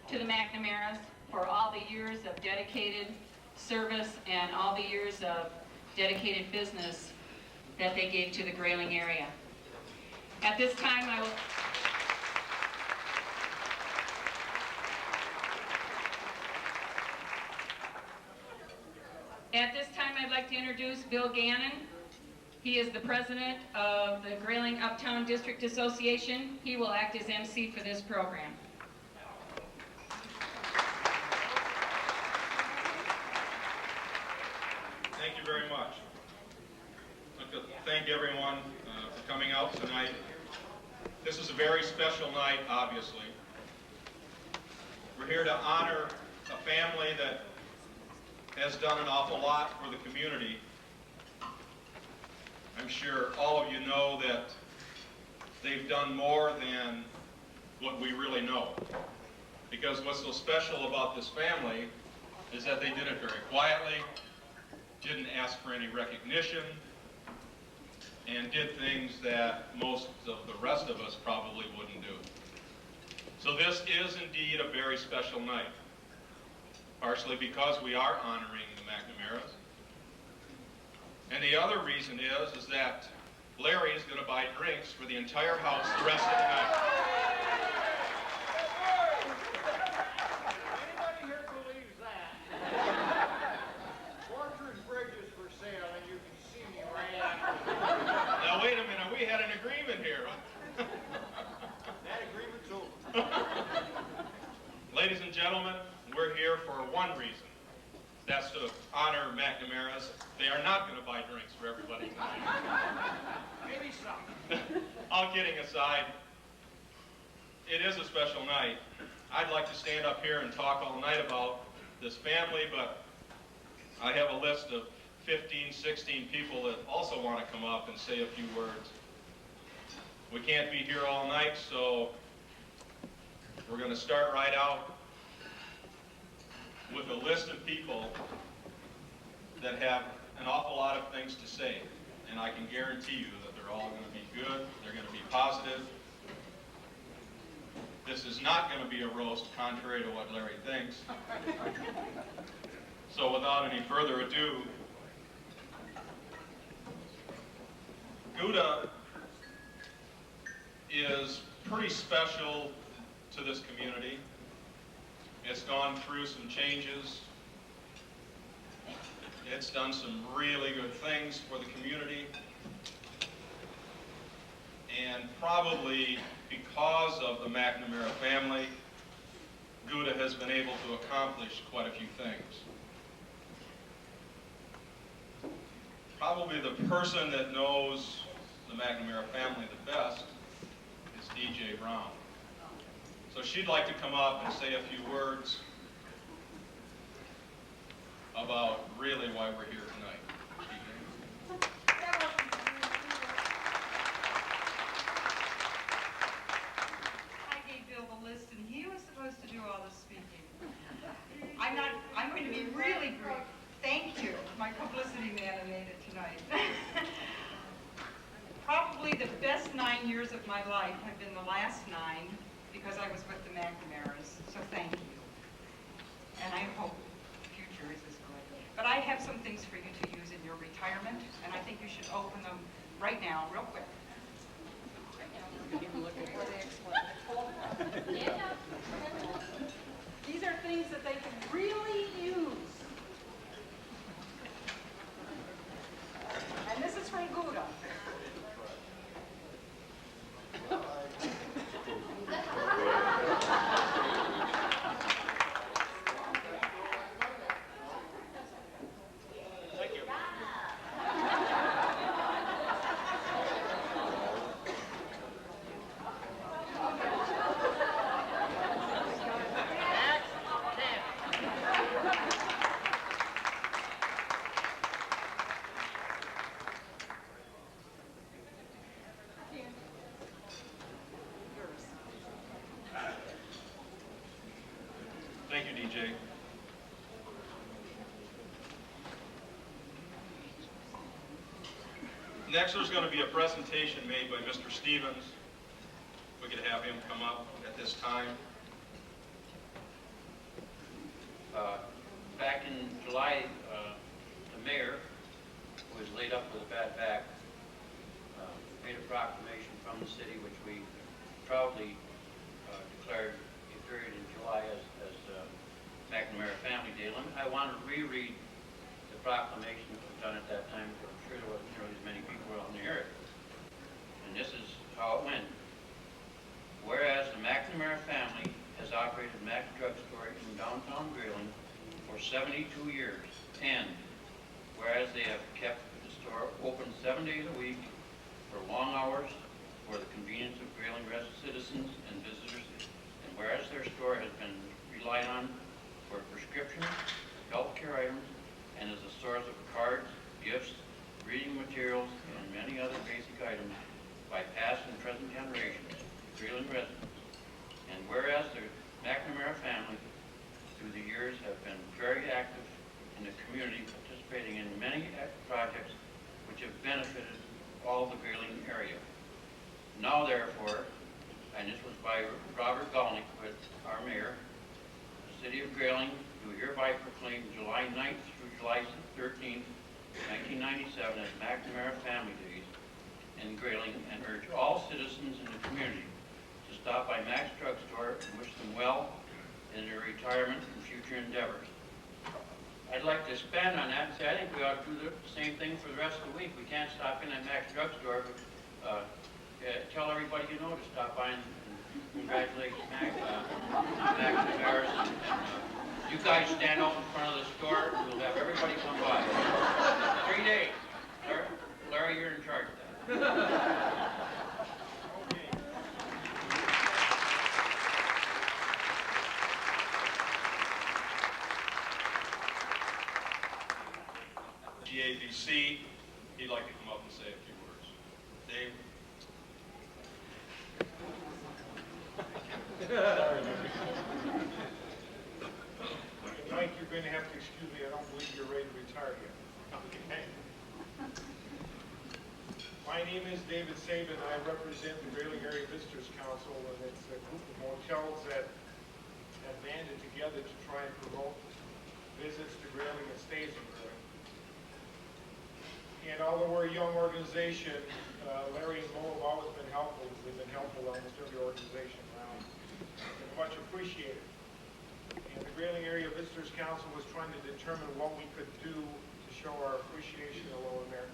to the McNamaras for all the years of dedicated service and all the years of dedicated business that they gave to the Grayling area. At this time, I'd like to introduce Bill Gannon. He is the president of the Grayling Uptown District Association. He will act as MC for this program. Thank you very much. I'd like to thank everyone for coming out tonight. This is a very special night, obviously. We're here to honor a family that has done an awful lot for the community. I'm sure all of you know that they've done more than what we really know. Because what's so special about this family is that they did it very quietly, didn't ask for any recognition, and did things that most of the rest of us probably wouldn't do. So this is indeed a very special night, partially because we are honoring the McNamaras. And the other reason is that Larry is going to buy drinks for the entire house the rest of the night. Anybody here believes that? Fortress Bridge is for sale, and you can see me right after. Now wait a minute, we had an agreement here. That agreement's over. Ladies and gentlemen, we're here for one reason. That's to honor McNamaras. They are not going to buy drinks for everybody tonight. Maybe some. All kidding aside, it is a special night. I'd like to stand up here and talk all night about this family, but I have a list of 15, 16 people that also want to come up and say a few words. We can't be here all night, so we're going to start right out with a list of people that have an awful lot of things to say. And I can guarantee you that they're all going to be good, they're going to be positive. This is not going to be a roast, contrary to what Larry thinks. So without any further ado, Gouda is pretty special to this community. It's gone through some changes. It's done some really good things for the community. And probably because of the McNamara family, Gouda has been able to accomplish quite a few things. Probably the person that knows the McNamara family the best is DJ Brown. So she'd like to come up and say a few words about really why we're here tonight. I gave Bill the list, and he was supposed to do all the speaking. I'm going to be really brief. Thank you. My publicity man made it tonight. Probably the best 9 years of my life have been the last 9, because I was with the McNamaras, so thank you. And I hope the future is as good. But I have some things for you to use in your retirement, and I think you should open them right now, real quick. These are things that they can really use. And this is from Gouda. Thank you, DJ. Next, there's going to be a presentation made by Mr. Stevens. We could have him come up at this time. I want to reread the proclamation that was done at that time, because I'm sure there wasn't nearly as many people out in the area. And this is how it went. Whereas the McNamara family has operated Mac Drugstore in downtown Grayling for 72 years, and whereas they have kept the store open 7 days a week for long hours for the convenience of Grayling citizens and visitors, and whereas their store has been relied on for prescriptions, healthcare items, and as a source of cards, gifts, reading materials, and many other basic items by past and present generations, Grayling residents. And whereas the McNamara family through the years have been very active in the community, participating in many projects which have benefited all the Grayling area. Now therefore, and this was by Robert Galnick, with our mayor, the city of Grayling do hereby proclaim July 9th through July 13th, 1997 as McNamara Family Days in Grayling, and urge all citizens in the community to stop by Mac's Drugstore and wish them well in their retirement and future endeavors. I'd like to expand on that and say I think we ought to do the same thing for the rest of the week. We can't stop in at Mac's Drugstore, but tell everybody you know to stop by and congratulate Mac and Harris. You guys stand out in front of the store, we'll have everybody come by. 3 days. Larry, you're in charge of that. GABC, he'd like to come up and say a few words. Dave? Mike, you're going to have to excuse me. I don't believe you're ready to retire yet. Okay. My name is David Sabin. I represent the Grayling Area Visitors Council, and it's a group of motels that have banded together to try and promote visits to Grayling and stays in Grayling. And although we're a young organization, Larry and Mo have always been helpful. They've been helpful almost every organization around. They're much appreciated. And the Grayling Area Visitors Council was trying to determine what we could do to show our appreciation of Lower America.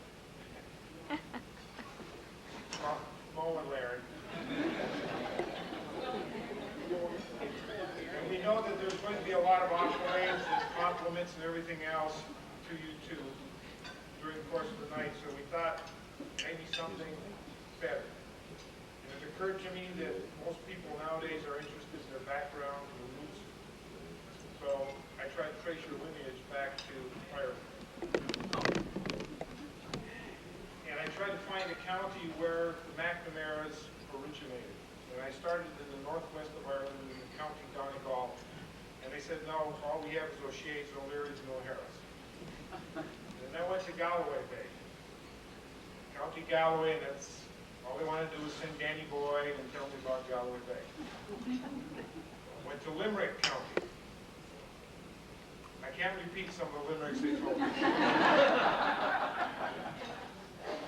Mo and Larry. And we know that there's going to be a lot of accolades and compliments and everything else to you too during the course of the night, so we thought maybe something better. And it occurred to me that most people nowadays are interested in their background and their roots. So I tried to trace your lineage back to Ireland. And I tried to find a county where the McNamaras originated. And I started in the northwest of Ireland in the county Donegal. And they said, no, all we have is O'Shea's, no Leary's, no Harris. And I went to Galloway Bay. County Galloway, and that's all they want to do is sing Danny Boy and tell me about Galloway Bay. Went to Limerick County. I can't repeat some of the limericks they told me.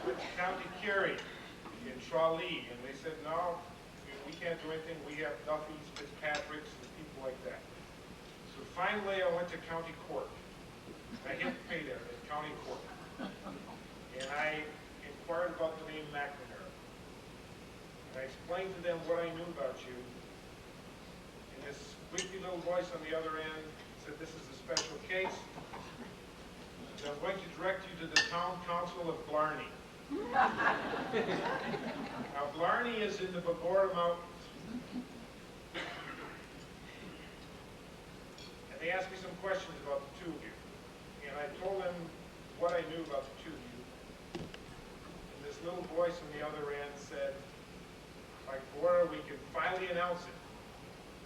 Went to County Kerry in Tralee, and they said, no, we can't do anything. We have Duffy's, Fitzpatrick's, and people like that. So finally, I went to County Cork. I hit pay there at County Court. And I inquired about the name McNamara. And I explained to them what I knew about you. And this squeaky little voice on the other end said, this is a special case. And I'm going to direct you to the town council of Blarney. Now, Blarney is in the Babora Mountains. And they asked me some questions about the two of you. And I told them what I knew about the two of you. And this little voice on the other end said, by Babora, we can finally announce it.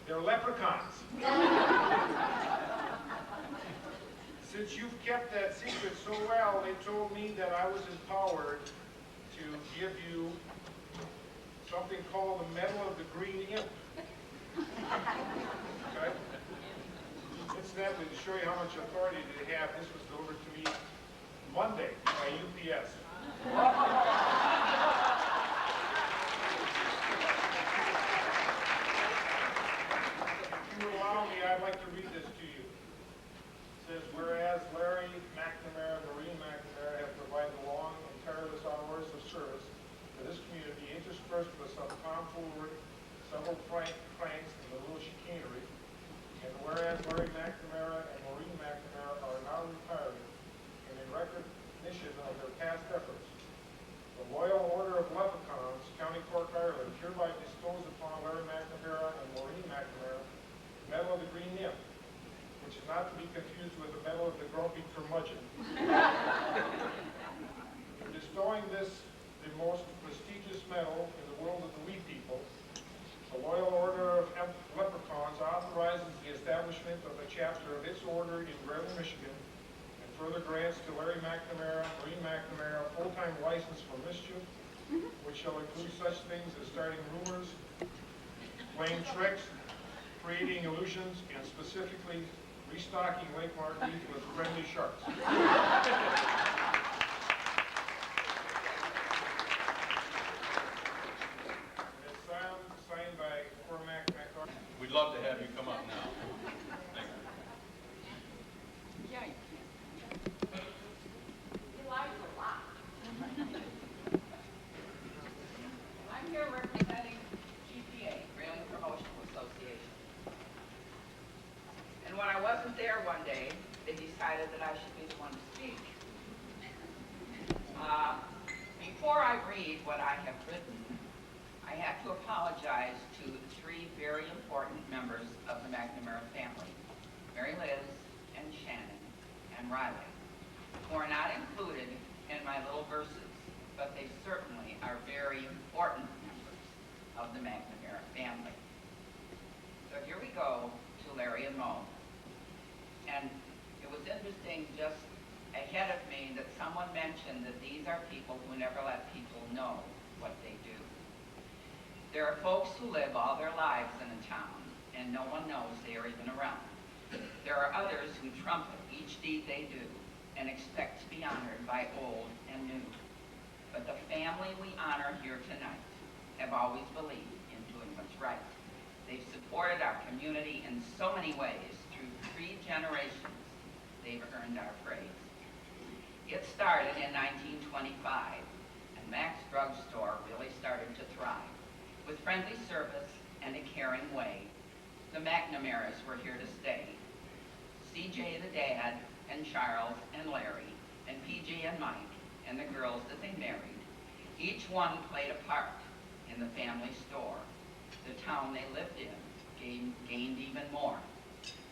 They're leprechauns. Since you've kept that secret so well, they told me that I was empowered to give you something called the Medal of the Green Imp. Okay? Incidentally, to show you how much authority they have, this was delivered to me Monday by UPS. If you allow me, I'd like to read this to you. It says, Larry McNamara and Maureen McNamara are now retired, and in recognition of their past efforts, the Loyal Order of Leprechauns, County Cork, Ireland, hereby bestows upon Larry McNamara and Maureen McNamara the Medal of the Green Nymph, which is not to be confused with the Medal of the Grumpy Curmudgeon. In bestowing this, the most prestigious medal in the world of the Wee People, the Loyal Order of Leprechauns authorizes the establishment of a chapter of its order in Grayling, Michigan, and further grants to Larry McNamara, Maureen McNamara, a full-time license for mischief, which shall include such things as starting rumors, playing tricks, creating illusions, and specifically restocking Lake Martin with friendly sharks. It's signed by Cormac McCarthy. We'd love to have you come up now. Thank you. Yeah, you can. He lies a lot. I'm here representing GPA, Grayling Promotional Association. And when I wasn't there one day, they decided that I should be the one to speak. Before I read what I have written, I have to apologize to three very important members of the McNamara family, Mary Liz and Shannon and Riley, who are not included in my little verses, but they certainly are very important members of the McNamara family. So here we go to Larry and Mo. And it was interesting just ahead of me that someone mentioned that these are people who never let people know what they do. There are folks who live all their lives in a town and no one knows they are even around. There are others who trumpet each deed they do and expect to be honored by old and new. But the family we honor here tonight have always believed in doing what's right. They've supported our community in so many ways. Through 3 generations, they've earned our praise. It started in 1925, and Mac's Drug Store really started to thrive. With friendly service and a caring way, the McNamaras were here to stay. CJ the dad, and Charles and Larry, and PJ and Mike, and the girls that they married. Each one played a part in the family store. The town they lived in gained even more.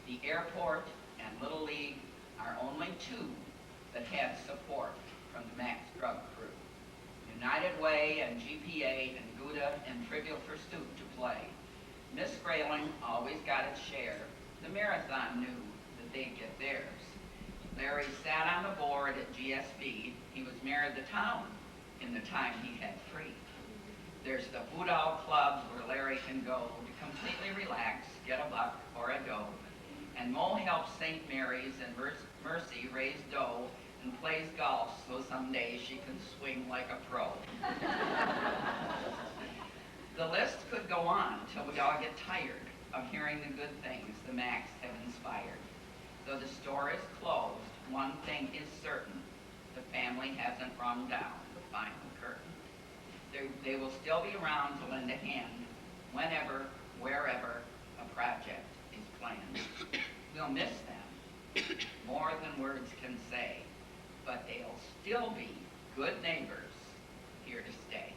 The airport and Little League are only 2 that had support from the Mac's Drug Crew. United Way and GPA and Gouda and Trivial Pursuit to play. Miss Grayling always got its share. The Marathon knew that they'd get theirs. Larry sat on the board at GSB. He was mayor of the town in the time he had free. There's the Boudal Club where Larry can go to completely relax, get a buck or a dough. And Mo helps St. Mary's and Mercy raise dough and plays golf so someday she can swing like a pro. The list could go on till we all get tired of hearing the good things the Macs have inspired. Though the store is closed, one thing is certain: the family hasn't rung down the final curtain. They will still be around to lend a hand whenever, wherever a project is planned. We'll miss them more than words can say, but they'll still be good neighbors here to stay.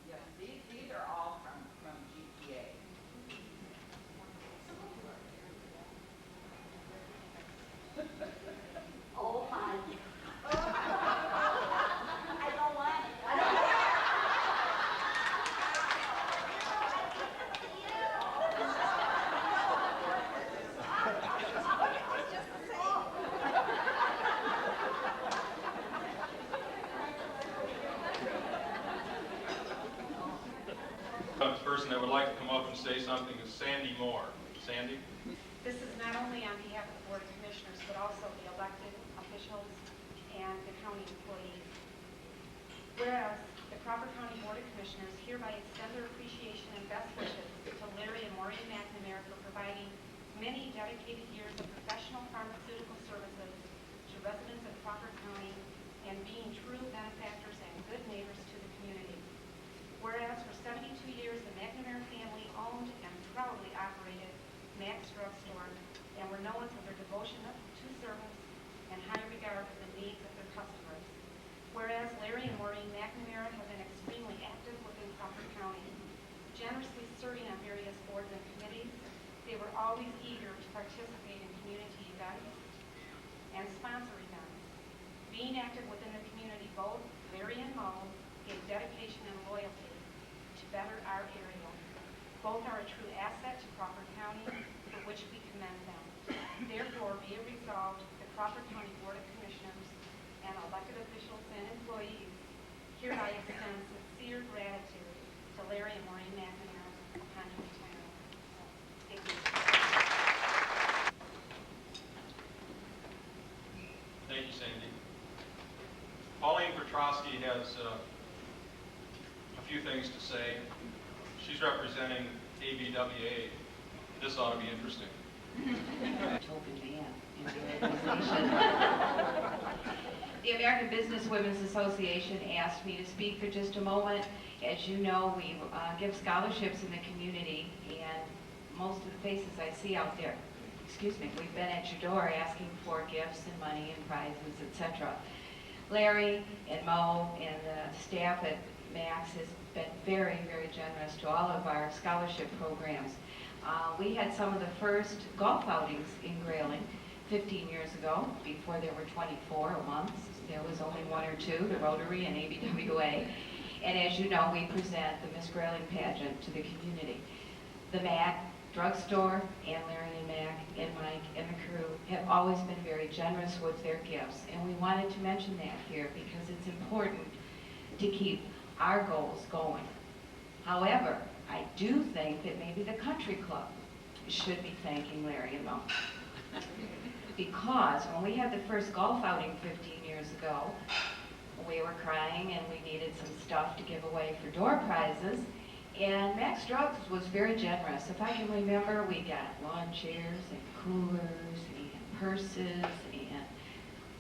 Yes, these are all from GPA. Oh, honey. I don't want it. The person that would like to come up and say something is Sandy Moore. Sandy? This is not only on behalf of the Board of Commissioners, but also the elected officials and the county employees. Whereas the Crawford County Board of Commissioners hereby extend their appreciation and best wishes to Larry and Maureen McNamara for providing many dedicated years of professional professional pharmaceutical services to residents of Crawford County and being true benefactors and good neighbors to the community. Whereas for 72 years, the McNamara family owned and proudly operated Mac's Drug Store and were known for their devotion to service and high regard for the needs of their customers. Whereas Larry and Maureen McNamara have been extremely active within Crawford County, generously serving on various boards and committees, they were always eager to participate in community events and sponsor events. Being active within the community, both Larry and Mo gave dedication and loyalty to better our area. Both are a true asset to Crawford County, for which we commend them. Therefore, be it resolved, the Crawford County Board of Commissioners and elected officials and employees hereby extend sincere gratitude to Larry and Maureen McNamara upon your retirement. Thank you. Thank you, Sandy. Pauline Petrosky has a few things to say. She's representing ABWA. This ought to be interesting. Token man in the organization. The American Business Women's Association asked me to speak for just a moment. As you know, we give scholarships in the community, and most of the faces I see out there, we've been at your door asking for gifts and money and prizes, etc. Larry and Mo and the staff at Max has been very, very generous to all of our scholarship programs. We had some of the first golf outings in Grayling 15 years ago, before there were 24 a month. There was only one or two, the Rotary and ABWA. And as you know, we present the Miss Grayling pageant to the community. The Mac Drugstore and Larry and Mac and Mike and the crew have always been very generous with their gifts. And we wanted to mention that here because it's important to keep our goals going. However, I do think that maybe the country club should be thanking Larry and Mo. Because when we had the first golf outing 15 years ago, we were crying and we needed some stuff to give away for door prizes. And Max Drugs was very generous. If I can remember, we got lawn chairs and coolers and purses and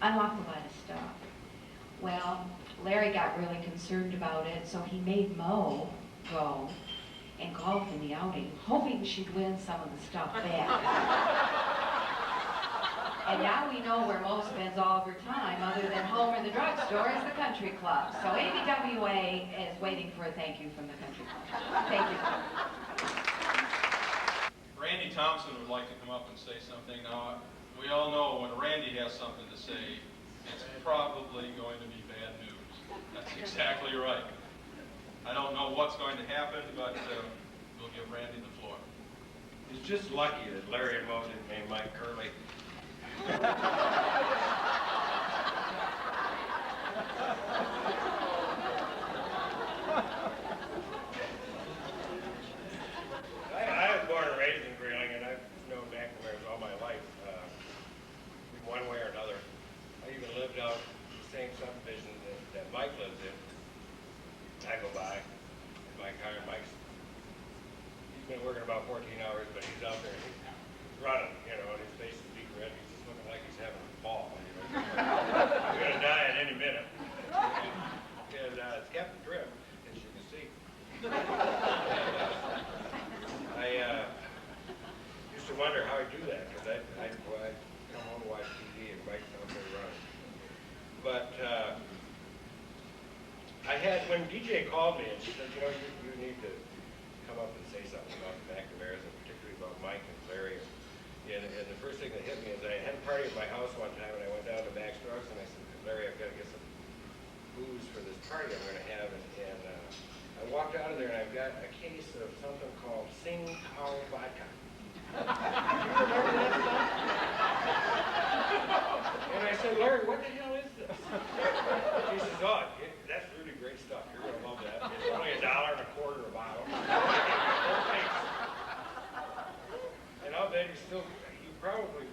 an awful lot of stuff. Well, Larry got really concerned about it, so he made Mo go and golf in the outing, hoping she'd win some of the stuff back. And now we know where Mo spends all of her time, other than home or the drugstore, is the country club. So ABWA is waiting for a thank you from the country club. Thank you. Randy Thompson would like to come up and say something. Now, we all know when Randy has something to say, it's probably going to be bad news. That's exactly right. I don't know what's going to happen, but we'll give Randy the floor. It's just lucky that Larry and Mo didn't name Mike Curley. I was born and raised in Grayling, and I've known McNamara's all my life, one way or another. I even lived out the same subdivision that Mike lives in. I go by in my car, and he's been working about 14 hours, but he's out there, he's running, and his face is deep red. He's just looking like he's having a fall. He's going to die at any minute. And it's kept the trim, as you can see. I used to wonder how I do that, because I'd come home and watch TV and Mike's out there running. But when DJ called me and she said, you need to come up and say something about the McNamara's, and particularly about Mike and Larry. And the first thing that hit me is I had a party at my house one time, and I went down to Max Drugs, and I said, Larry, I've got to get some booze for this party I'm going to have. And I walked out of there, and I've got a case of something called Sing Tao Vodka. You remember that stuff? And I said, Larry, what the hell is this? He says, oh, that's really great stuff. You're going to love that. It's only $1.25 a bottle. And I'll bet you probably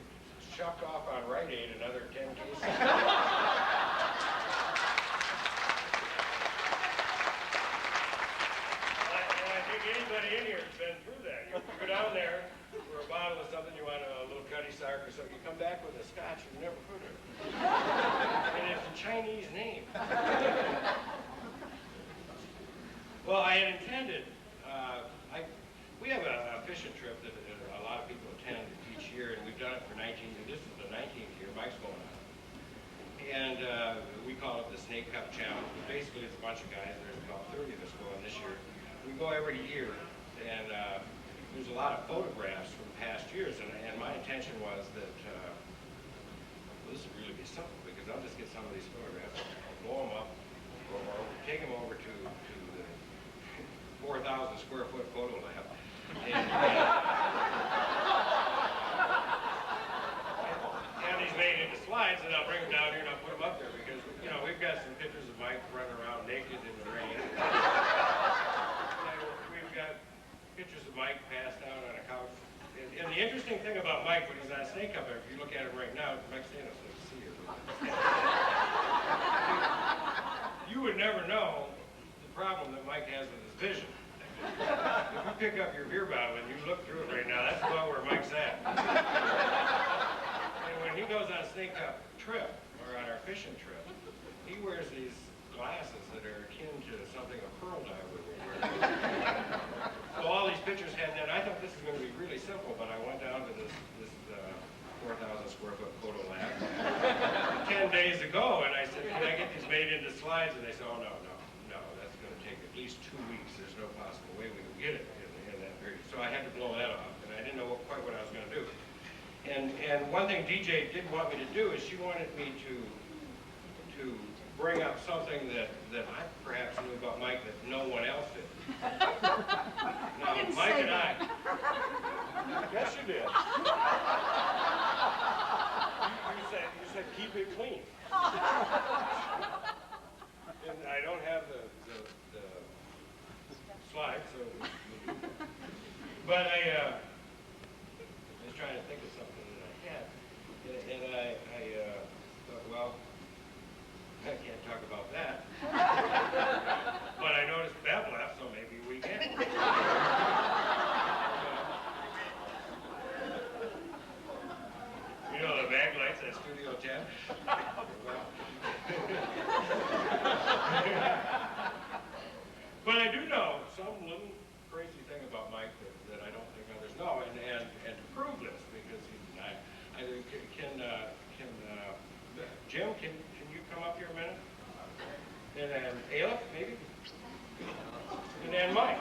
shucked off on Rite Aid another 10 cases. I think anybody in here has been through that. You go down there for a bottle of something, you want a little Cutty Sark America, so you come back with a scotch you've never heard of. And it's a Chinese name. Well, I had intended, we have a fishing trip that a lot of people attend each year, and we've done it for 19 years. This is the 19th year, Mike's going on. And we call it the Snake Cup Challenge. But basically, it's a bunch of guys. There's about 30 of us going this year. We go every year, and there's a lot of photographs from past years. And my intention was that, well, this would really be simple, because I'll just get some of these photographs, blow them up, or take them over to the 4,000 square foot photo lab. And these made into slides, and I'll bring them down here and I'll put them up there because, you know, we've got some pictures of Mike running around naked in the rain. And we've got pictures of Mike passed out on a couch. And the interesting thing about Mike, when he's on Snake Cup, if you look at him right now, Mike's standing up so you can see her. You would never know the problem that Mike has with his vision. If you pick up your beer bottle and you look through it right now, that's about where Mike's at. And when he goes on a Snake Cup trip, or on our fishing trip, he wears these glasses that are akin to something a pearl diver would wear. So all these pictures had that. I thought this was going to be really simple, but I went down to this 4,000 square foot photo lab 10 days ago, and I said, can I get these made into slides? And they said, oh, no, that's going to take at least 2 weeks. There's no possible way we can get it in that period. So I had to blow that off, and I didn't know quite what I was going to do. And one thing DJ didn't want me to do is she wanted me to bring up something that I perhaps knew about Mike that no one else did. Now, Mike and I. Yes, you did. You said keep it clean. And I don't have the slide, so. But I was trying to think of something that I had, and I thought, well, I can't talk about that. But I noticed Bev left, so maybe we can. You know the backlights at Studio 10? But I do know some little crazy thing about Mike that I don't think others know, and to prove this, because Jim, can you come up here a minute? And then Aleph, maybe? And then Mike.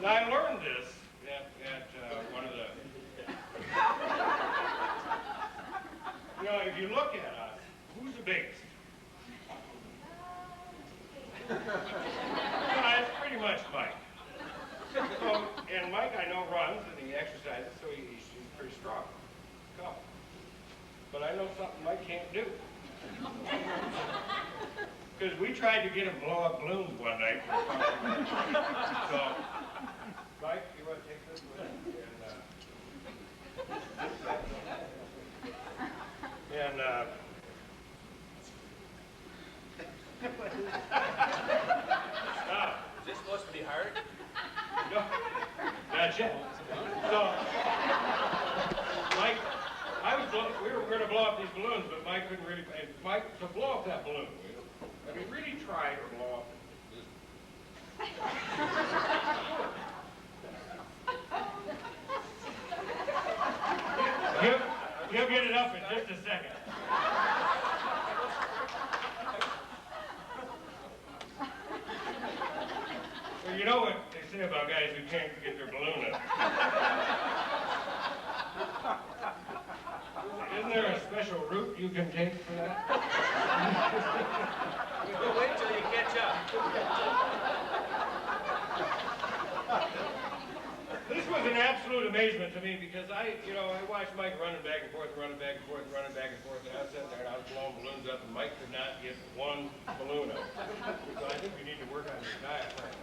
Now I learned this at one of the, you know, if you look at us, who's the biggest? It's pretty much Mike. So, and Mike I know runs and he exercises, so he's pretty strong. Go. But I know something Mike can't do. Because we tried to get him to blow up balloons one night. So, Mike, you want to take this with you? And stop. Is this supposed to be hard? No, not yet. So, Mike, we were going to blow up these balloons, but Mike couldn't really. And Mike, to blow up that balloon, I mean, really try to blow up this. He'll get it up in just a second. Well, you know what they say about guys who can't get their balloon up. Isn't there a special route you can take for that? We'll wait till you catch up. This was an absolute amazement to me because I watched Mike running back and forth, and I was sitting there and I was blowing balloons up, and Mike could not get one balloon up. So I think we need to work on your diaphragm.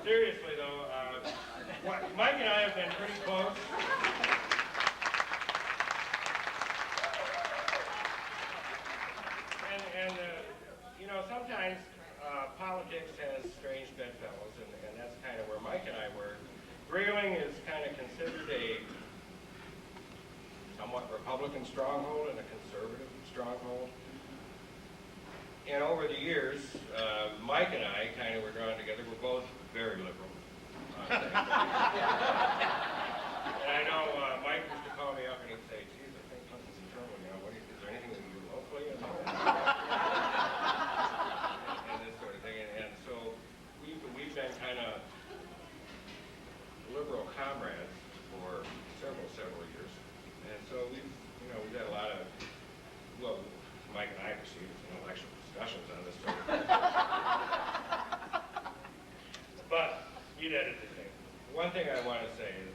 Seriously though, Mike and I have been pretty close. And you know, sometimes politics has strange bedfellows, and that's kind of where Mike Mike and I were, Grayling is kind of considered a somewhat Republican stronghold and a conservative stronghold. And over the years, Mike and I kind of were drawn together. We're both very liberal on things. And I know Mike used to call me up and he'd say, geez, I think Clinton's in trouble now. Is there anything we can do locally? And this sort of thing. And so we've been kind of liberal comrades for several years. And so we've had a lot of, well, Mike and I perceive as intellectual discussions on this sort of thing. But you'd edit the thing. One thing I want to say is,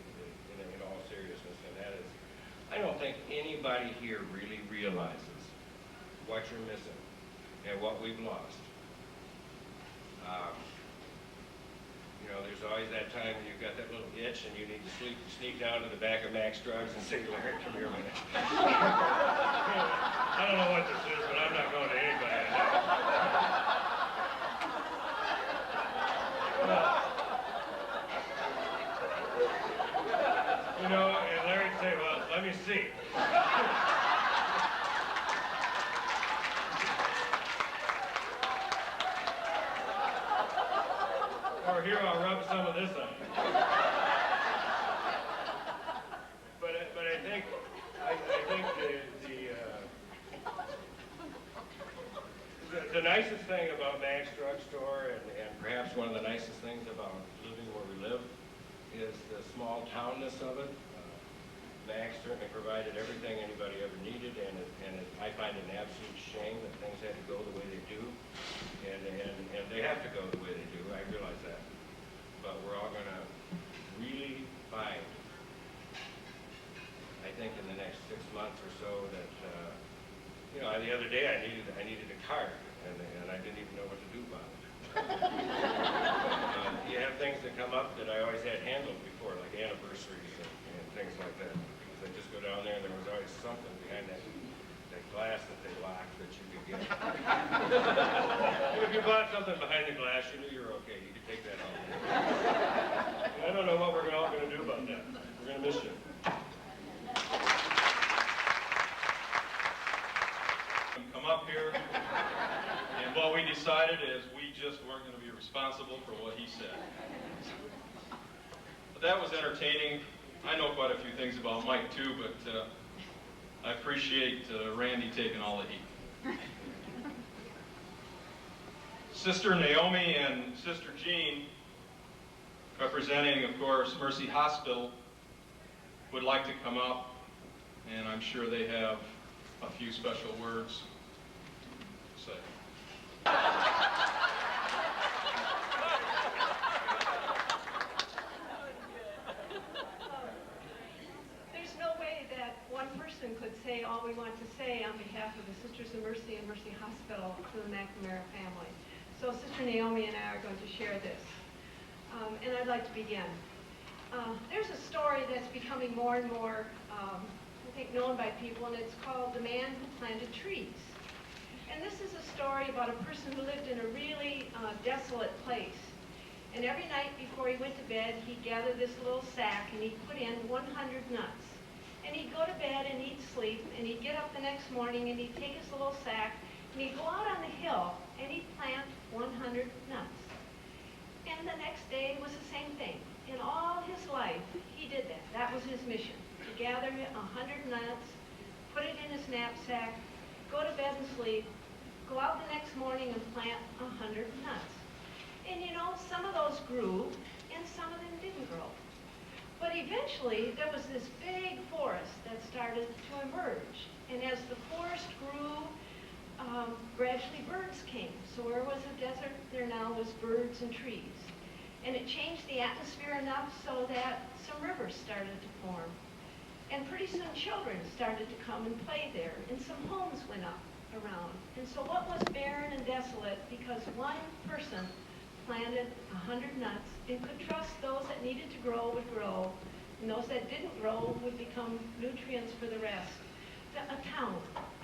in all seriousness, and that is, I don't think anybody here really realizes what you're missing and what we've lost. There's always that time when you've got that little itch and you need to sneak down to the back of Max Drugs and say, Larry, come here a minute. I don't know what this is, but I'm not going to anybody. And Larry'd say, well, let me see. Or here, I'll rub some of this on. But I think the nicest thing about Max Drugstore and perhaps one of the nicest things about living where we live is the small townness of it. Max certainly provided everything anybody ever needed, and I find it an absolute shame that things had to go the way they do, and they have to go the way they do. I realize that, but we're all going to really find, I think, in the next 6 months or so that the other day I needed a card, and I didn't even know what to do about it. You have things that come up that I always had handled before, like anniversaries and things like that. Because I just go down there and there was always something behind that glass that they locked that you could get. If you bought something behind the glass, you knew you were okay. You could take that home. And I don't know what we're all going to do about that. We're going to miss you. Come up here, and what we decided is we just weren't going to be responsible for what he said. But that was entertaining. I know quite a few things about Mike too, but I appreciate Randy taking all the heat. Sister Naomi and Sister Jean, representing, of course, Mercy Hospital, would like to come up, and I'm sure they have a few special words to say. There's no way that one person could say all we want to say on behalf of the Sisters of Mercy and Mercy Hospital to the McNamara family. So Sister Naomi and I are going to share this. And I'd like to begin. There's a story that's becoming more and more, I think, known by people, and it's called The Man Who Planted Trees. And this is a story about a person who lived in a really desolate place. And every night before he went to bed, he'd gather this little sack and he'd put in 100 nuts. And he'd go to bed and he'd sleep, and he'd get up the next morning and he'd take his little sack and he'd go out on the hill and he'd plant 100 nuts. And the next day was the same thing. In all his life, he did that. That was his mission, to gather 100 nuts, put it in his knapsack, go to bed and sleep, go out the next morning and plant 100 nuts. And some of those grew and some of them didn't grow. But eventually, there was this big forest that started to emerge. And as the forest grew, gradually birds came. So where was a desert, there now was birds and trees. And it changed the atmosphere enough so that some rivers started to form. And pretty soon children started to come and play there, and some homes went up around. And so what was barren and desolate, because one person planted 100 nuts and could trust those that needed to grow would grow, and those that didn't grow would become nutrients for the rest. A town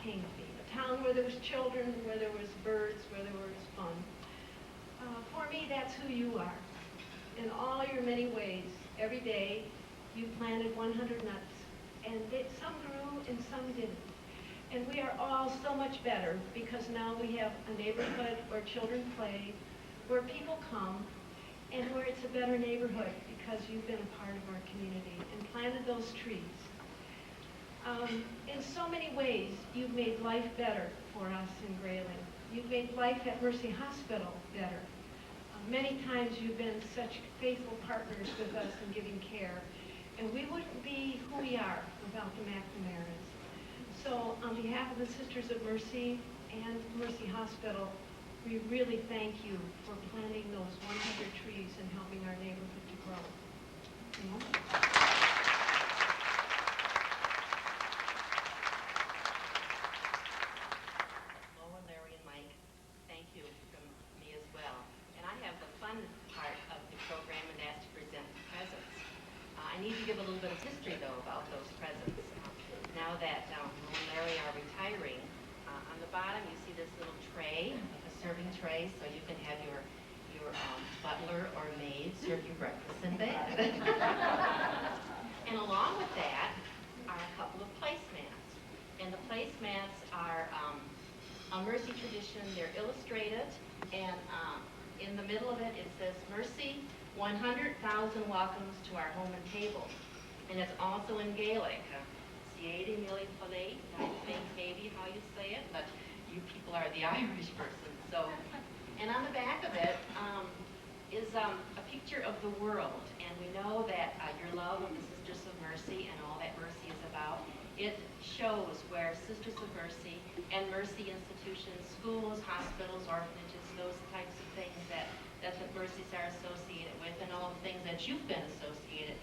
came to be, a town where there was children, where there was birds, where there was fun. For me, that's who you are. in all your many ways. Every day, you planted 100 nuts, and some grew and some didn't. And we are all so much better because now we have a neighborhood where children play, where people come, and where it's a better neighborhood because you've been a part of our community and planted those trees. In so many ways, you've made life better for us in Grayling. You've made life at Mercy Hospital better. Many times you've been such faithful partners with us in giving care, and we wouldn't be who we are without the McNamara's. So on behalf of the Sisters of Mercy and Mercy Hospital, we really thank you for planting those 100 trees and helping our neighborhood to grow. Lola, Larry, and Mike, thank you from me as well. And I have the fun part of the program, and that's to present presents. I need to give a little bit of history, though, about those presents. Now that Lola and Larry are retiring, on the bottom you see this little tray, a serving tray, so you can have your butler or maid serve you breakfast in bed. And along with that are a couple of placemats. And the placemats are a Mercy tradition. They're illustrated, and in the middle of it, it says, Mercy, 100,000 welcomes to our home and table. And it's also in Gaelic. Siedi Mili Palate, I think maybe how you say it, but you people are the Irish person. So, and on the back of it is a picture of the world. And we know that your love of the Sisters of Mercy and all that Mercy is about, it shows where Sisters of Mercy and Mercy institutions, schools, hospitals, orphanages, those types of things that the Mercies are associated with, and all the things that you've been associated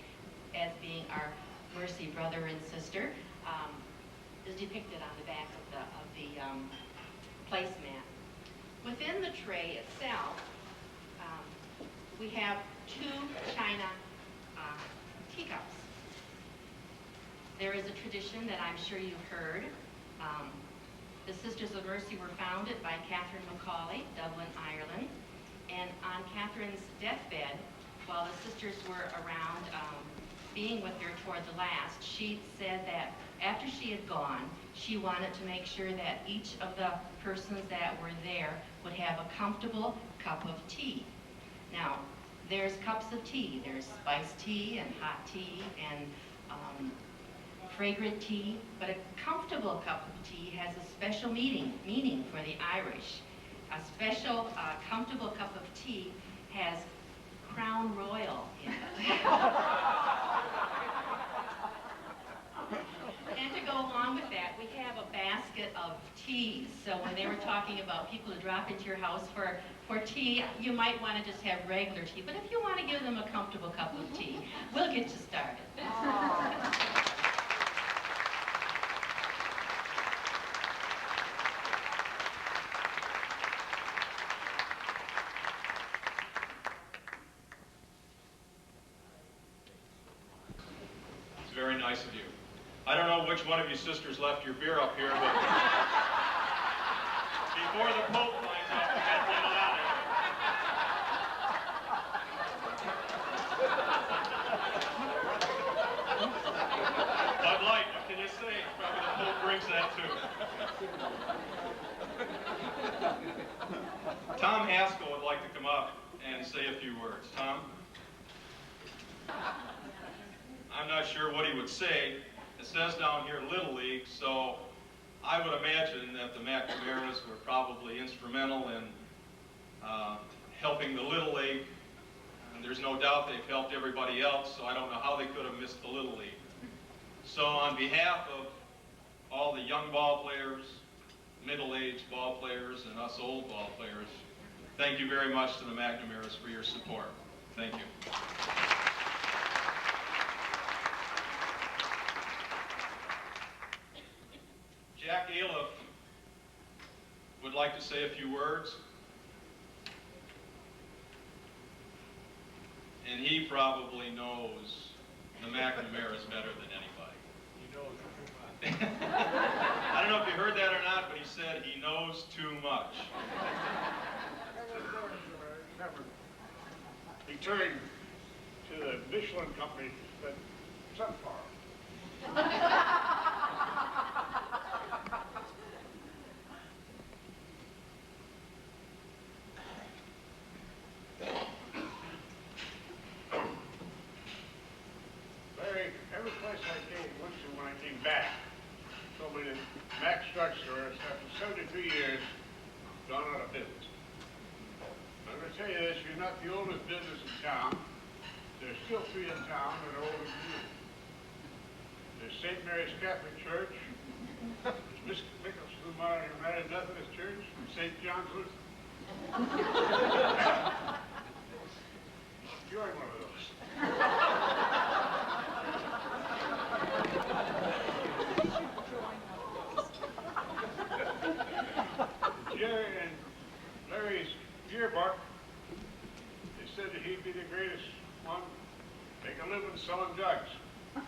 as being our Mercy brother and sister, is depicted on the back of the placemat. Within the tray itself, we have 2 china teacups. There is a tradition that I'm sure you've heard. The Sisters of Mercy were founded by Catherine Macaulay, Dublin, Ireland. And on Catherine's deathbed, while the sisters were around being with her toward the last, she said that after she had gone, she wanted to make sure that each of the persons that were there would have a comfortable cup of tea. Now, there's cups of tea. There's spiced tea and hot tea and fragrant tea, but a comfortable cup of tea has a special meaning for the Irish. A special, comfortable cup of tea has Crown Royal in it. And to go along with that, we have a basket of teas. So when they were talking about people who drop into your house for tea, you might want to just have regular tea. But if you want to give them a comfortable cup of tea, we'll get you started. Very nice of you. I don't know which one of you sisters left your beer up here, but before the Pope finds out, we got to get it out of here. Bud Light, what can you say? Probably the Pope brings that too. Tom Haskell would like to come up and say a few words. Tom? I'm not sure what he would say. It says down here Little League, so I would imagine that the McNamara's were probably instrumental in helping the Little League. And there's no doubt they've helped everybody else, so I don't know how they could have missed the Little League. So on behalf of all the young ball players, middle-aged ball players, and us old ball players, thank you very much to the McNamara's for your support. Thank you. Jack Aliff would like to say a few words. And he probably knows the McNamara's better than anybody. He knows too much. I don't know if you heard that or not, but he said he knows too much. Never. He turned to the Michelin company that sunflower. Larry, every place I went to when I came back told me that Max Drugstore, after 72 years, gone out of business. I'm going to tell you this, you're not the oldest business in town. There's still 3 in town that are older than you. There's St. Mary's Catholic Church, Miss Mickelson United Methodist Church, and St. John's Lutheran. You're one of those. Jerry and Larry's yearbook, they said that he'd be the greatest one, make a living selling drugs. I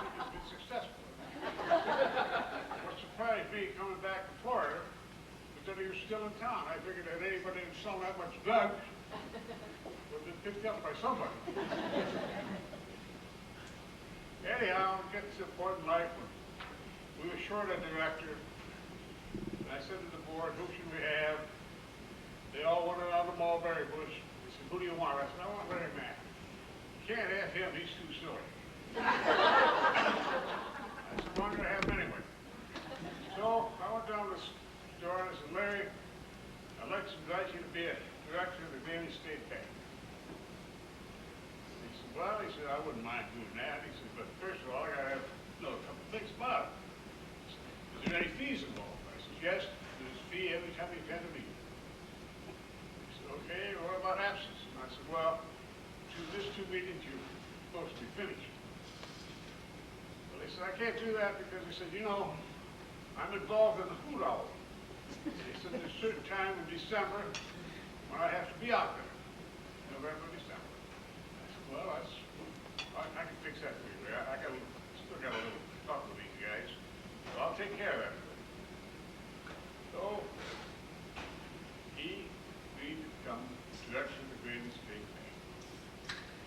think he's been successful. What surprised me coming back to Florida was that he was still in town. I figured that anybody who's selling that much drugs would have been picked up by somebody. Anyhow, getting to the point in life when we were short a director, and I said to the board, who should we have? They all went around the mulberry bush. They said, who do you want? I said, I want Larry Mack. You can't have him, he's too silly. I said, well, I'm going to have him anyway. So I went down to the store and I said, Larry, I'd like to invite you to be a director of the Daily State Bank. He said, well, I wouldn't mind doing that. He said, but first of all, I got to know a couple things about it. Is there any fees involved? I said, yes, there's a fee every time you attend a meeting. He said, okay, what about absence? And I said, well, this 2 meetings you're supposed to be finished. Well, they said, I can't do that because he said, you know, I'm involved in the food owl. They said there's a certain time in December when I have to be out there. November, December. I said, well, I can fix that for you. Still got a little talk with these guys. So I'll take care of that. So he agreed to become director of the Grain State Bank.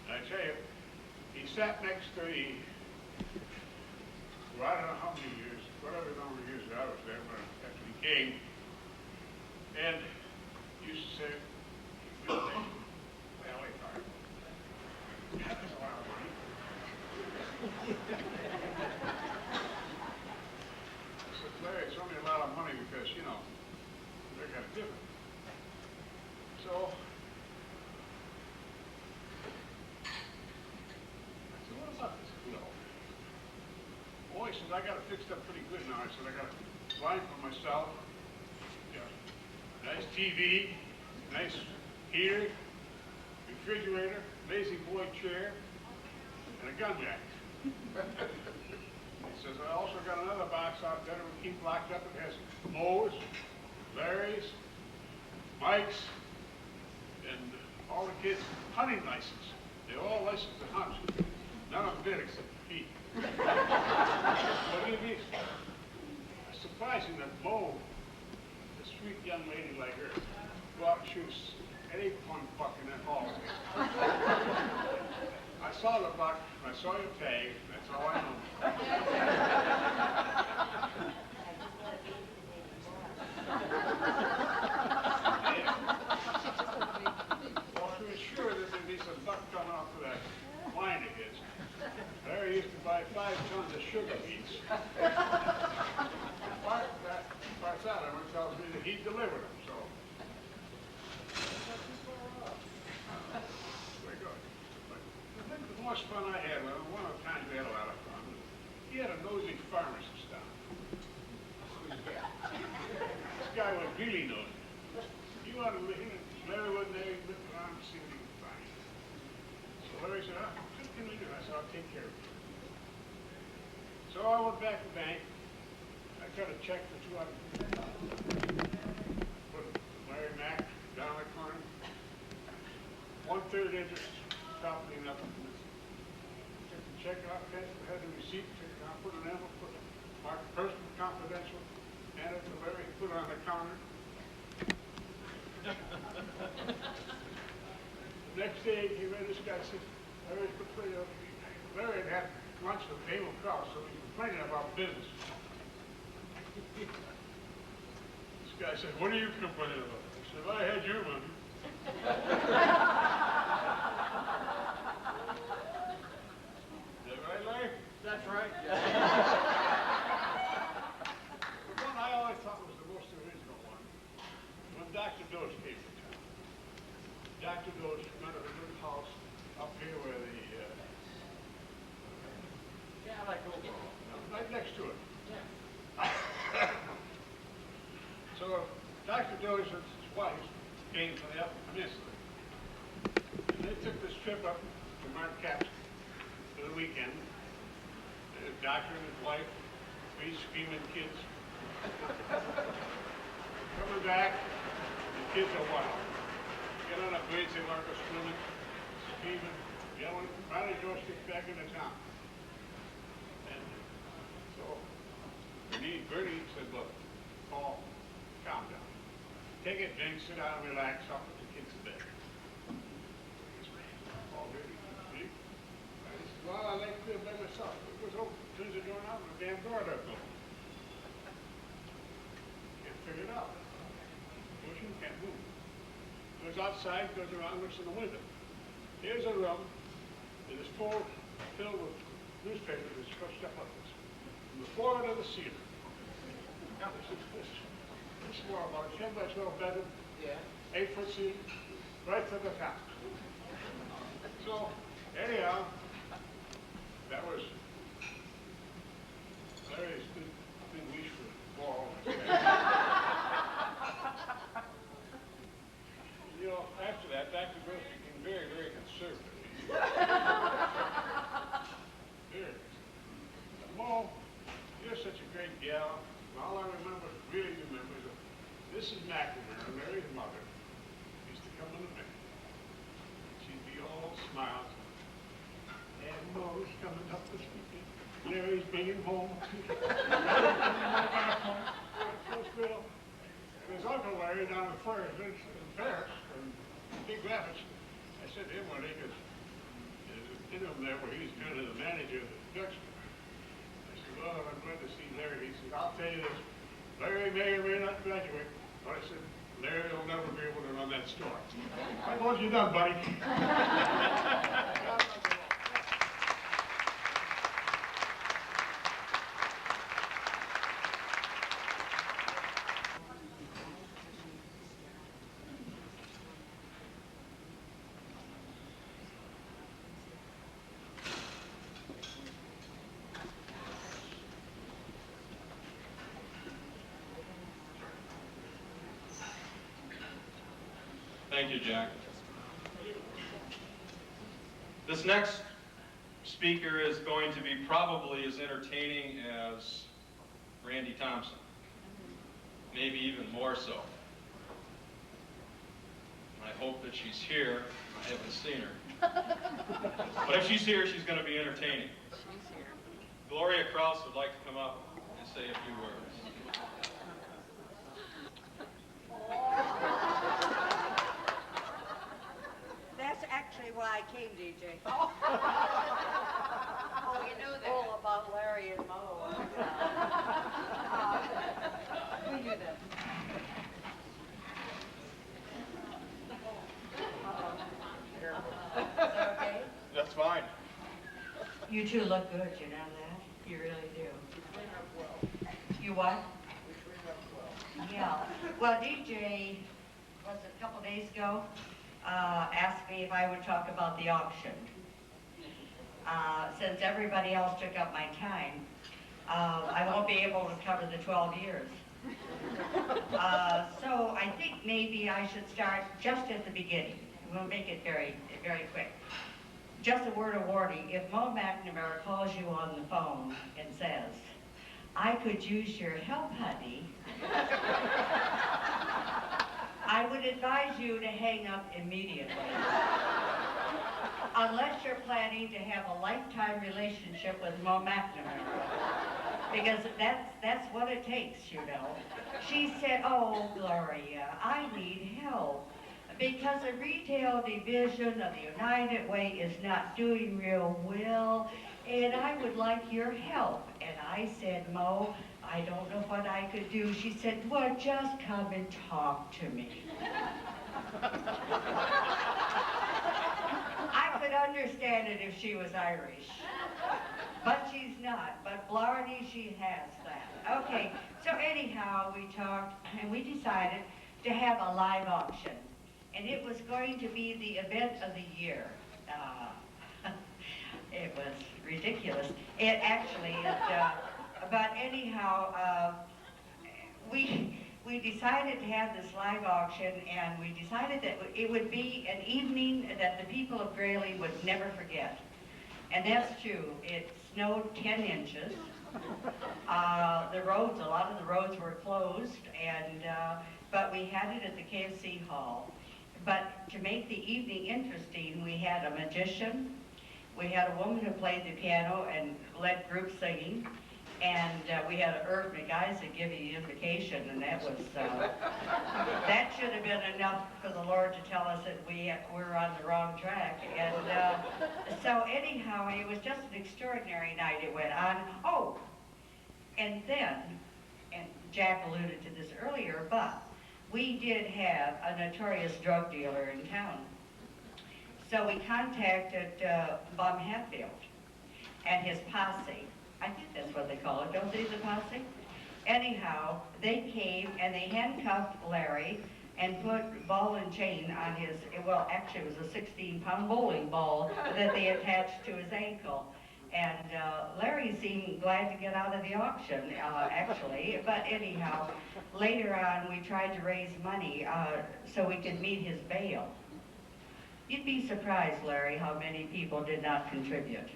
I tell you, he sat next to the, well, I don't know how many years, whatever number of years I was there, but after he came, and used to say, good name, Valley Farm. That's a lot of money. I said, Larry, it's only a lot of money because, you know, they're kind of different. So, oh, he says, I got it fixed up pretty good now. I said, I got a line for myself, nice TV, nice heater, refrigerator, lazy boy chair, and a gun jack. He says, I also got another box out there that we keep locked up. It has Moe's, Larry's, Mike's, and all the kids' hunting license. They're all licensed to hunt. None of them did except Pete. But it is surprising that Mo, a sweet young lady like her, go out and shoot any point buck in that hall. I saw the buck, I saw your tag, that's all I know. Well, to ensure that there'd be some buck coming off of that line of his, Larry used to buy 5 tons of sugar beets. Bartholomew tells me that he delivered them, so. Very good. But the most fun I had, well, one of the times we had a lot of fun, he had a nosy pharmacist down. This guy was really nosy. He wanted to live, Larry wasn't there, he looked around to see what he could find. So Larry said, what can we do? I said, I'll take care of it. So I went back to the bank. I cut a check for $200. Put Larry Mack down the corner. 1/3 interest, property nothing. Took the check out, had the receipt, took it out, put it in, marked personal confidential, handed it to Larry, put it on the counter. Next day, he read this guy said, Larry's complaining. Larry had had lunch with Dave Krause, so he's complaining about business. This guy said, what are you complaining about? I said, I had your money. Is that right, Larry? That's right. The one I always thought was the most original one, when Dr. Doge came to town. Dr. Doge rented a good house up here where the, Yeah, I like overall. right next to it. So Dr. Doge and his wife came to the Upper Peninsula. And they took this trip up to Marquette for the weekend. The doctor and his wife, 3 screaming kids. Coming back, the kids are wild. Get on a bridge, they want to go swimming, screaming, yelling. Finally, George gets back into town. And so Bernie said, look, Paul, calm down. Take a drink, sit down, and relax. I'll put the kids to bed. Paul really, see? I said, well, I like to feel by myself. It was open. Turns the door out, and the damn door doesn't open. Can't figure it out. Motion can't move. Goes outside, goes around, looks in the window. Here's a room. It is filled with newspapers that's crushed up like this. From the floor to the ceiling. This is more about a 10 by 12 bedroom, 8-foot ceiling, right to the top. So, anyhow, that was Larry's big wish for a ball. You know, after that, Dr. Gross became very, very conservative. Very. Mo, you're such a great gal. All I really remember, is that Mrs. McNamara, Mary's mother, used to come in the bed. She'd be all smiles. And Mo's coming up this weekend. Larry's bringing home. And his uncle Larry down in Paris, in Big Rapids. I said to him one day, because there's an interim there where he's kind of the manager of the production. I said, well, I'm glad to see Larry. He said, I'll tell you this, Larry may or may not graduate. But I said, Larry will never be able to run that store. I want you done, buddy. Thank you, Jack. This next speaker is going to be probably as entertaining as Randy Thompson, maybe even more so. I hope that she's here. I haven't seen her. But if she's here, she's going to be entertaining. She's here. Gloria Krause would like to come up and say a few words. That's actually why I came, DJ. Oh, you know that. All about Larry and Mo. We knew that. Is that okay? That's fine. You two look good, you know that? You really do. You what? Yeah. Well, DJ, was it a couple days ago, asked me if I would talk about the auction. Since everybody else took up my time, I won't be able to cover the 12 years. So I think maybe I should start just at the beginning. We'll make it very, very quick. Just a word of warning, if Mo McNamara calls you on the phone and says, I could use your help, honey, I would advise you to hang up immediately. Unless you're planning to have a lifetime relationship with Mo McNamara. Because that's what it takes, you know. She said, oh, Gloria, I need help. because the retail division of the United Way is not doing real well, and I would like your help. And I said, Mo, I don't know what I could do. She said, well, just come and talk to me. I could understand it if she was Irish, but she's not. But Blarney, she has that. Okay, so anyhow, we talked, and we decided to have a live auction. And it was going to be the event of the year. It was ridiculous. It actually is, but anyhow, we decided to have this live auction, and we decided that it would be an evening that the people of Greeley would never forget. And that's true. It snowed 10 inches. The roads, a lot of the roads were closed, and but we had it at the KFC Hall. But to make the evening interesting, we had a magician, we had a woman who played the piano and led group singing, and we had Irv McIsaac give you the invocation, and that was, that should have been enough for the Lord to tell us that we're on the wrong track. And so anyhow, it was just an extraordinary night. It went on. Oh, and then, and Jack alluded to this earlier, but we did have a notorious drug dealer in town. So we contacted Bob Hatfield and his posse. I think that's what they call it, don't they, the posse? Anyhow, they came and they handcuffed Larry and put ball and chain on his, well, actually it was a 16-pound bowling ball that they attached to his ankle. And Larry seemed glad to get out of the auction, actually. But anyhow, later on, we tried to raise money so we could meet his bail. You'd be surprised, Larry, how many people did not contribute.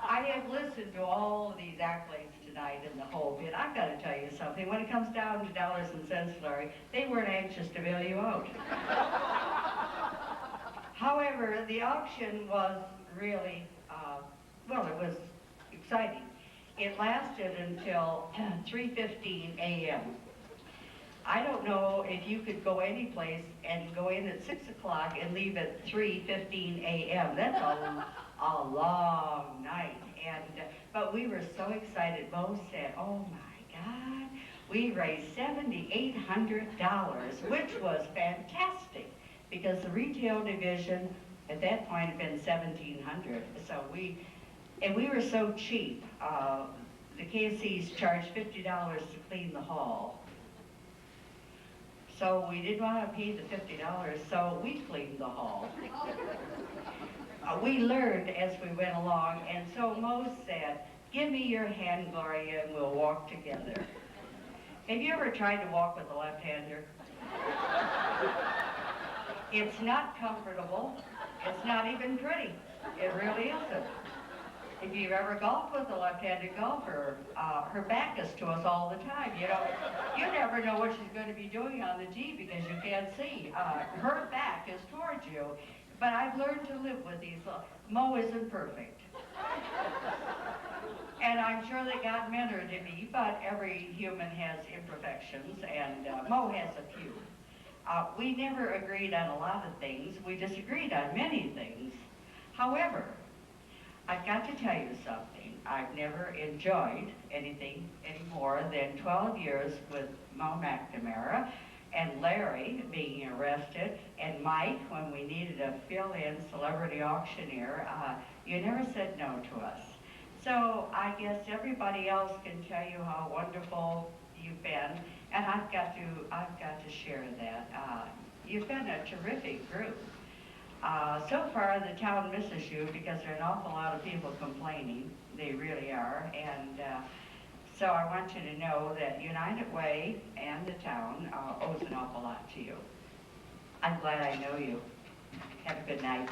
I have listened to all of these accolades tonight and the whole bit. I've got to tell you something. When it comes down to dollars and cents, Larry, they weren't anxious to bail you out. However, the auction was really, well, it was exciting. It lasted until 3:15 a.m. I don't know if you could go any place and go in at 6 o'clock and leave at 3:15 a.m. That's a long night. And but we were so excited. Mo said, oh my God, we raised $7,800, which was fantastic because the retail division at that point had been $1,700. So we were so cheap. The KFCs charged $50 to clean the hall. So we didn't want to pay the $50, so we cleaned the hall. We learned as we went along, and so Mo said, give me your hand, Gloria, and we'll walk together. Have you ever tried to walk with a left-hander? It's not comfortable. It's not even pretty. It really isn't. If you've ever golfed with a left-handed golfer, her back is to us all the time. You know, you never know what she's going to be doing on the tee because you can't see. Her back is towards you. But I've learned to live with these. Mo isn't perfect. And I'm sure that God meant her to be, but every human has imperfections, and Mo has a few. We never agreed on a lot of things. We disagreed on many things. However, I've got to tell you something. I've never enjoyed anything any more than 12 years with Mo McNamara and Larry being arrested, and Mike when we needed a fill-in celebrity auctioneer. You never said no to us. So I guess everybody else can tell you how wonderful you've been, and I've got to share that. You've been a terrific group. So far, the town misses you because there are an awful lot of people complaining. They really are. And so I want you to know that United Way and the town owes an awful lot to you. I'm glad I know you. Have a good night.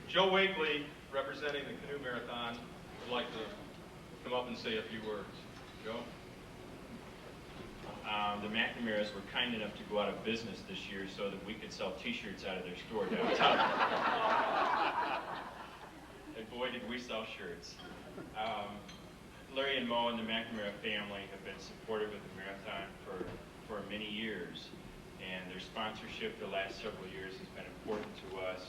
Joe Wakely, representing the Canoe Marathon, would like to come up and say a few words. Joe? The McNamara's were kind enough to go out of business this year so that we could sell T-shirts out of their store downtown. And boy, did we sell shirts. Larry and Mo and the McNamara family have been supportive of the marathon for many years, and their sponsorship the last several years has been important to us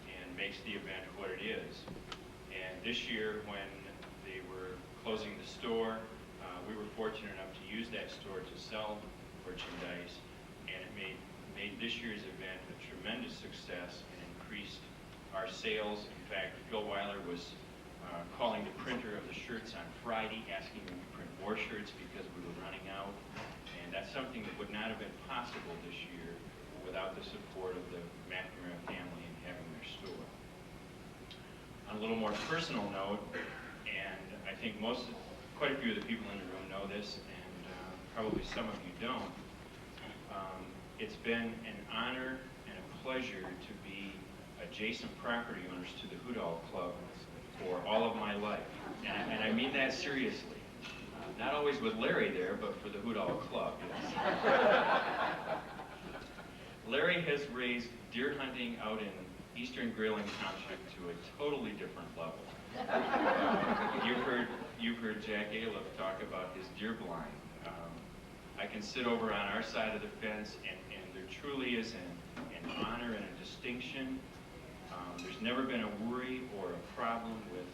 and makes the event what it is. And this year, when they were closing the store, we were fortunate enough to use that store to sell merchandise, and it made this year's event a tremendous success and increased our sales. In fact, Phil Weiler was calling the printer of the shirts on Friday, asking him to print more shirts because we were running out, and that's something that would not have been possible this year without the support of the McNamara family and having their store. On a little more personal note, and I think quite a few of the people in the room know this, and probably some of you don't. It's been an honor and a pleasure to be adjacent property owners to the Hoodall Club for all of my life, and I mean that seriously. Not always with Larry there, but for the Hoodall Club, yes. Larry has raised deer hunting out in eastern Grayling Township to a totally different level. You've heard Jack Aliff talk about his deer blind. I can sit over on our side of the fence, and there truly is an honor and a distinction. There's never been a worry or a problem with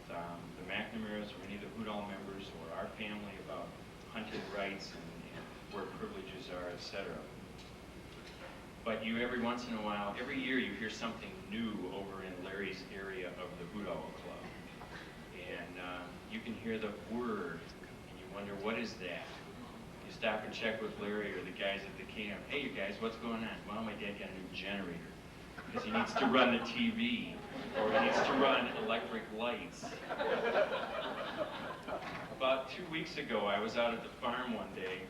the McNamara's or any of the Hoodall members or our family about hunting rights and where privileges are, etc. But you, every once in a while, every year you hear something new over in Larry's area of the Hoodall Club. And you can hear the word, and you wonder, what is that? You stop and check with Larry or the guys at the camp. Hey, you guys, what's going on? Well, my dad got a new generator because he needs to run the TV, or he needs to run electric lights. About 2 weeks ago, I was out at the farm one day,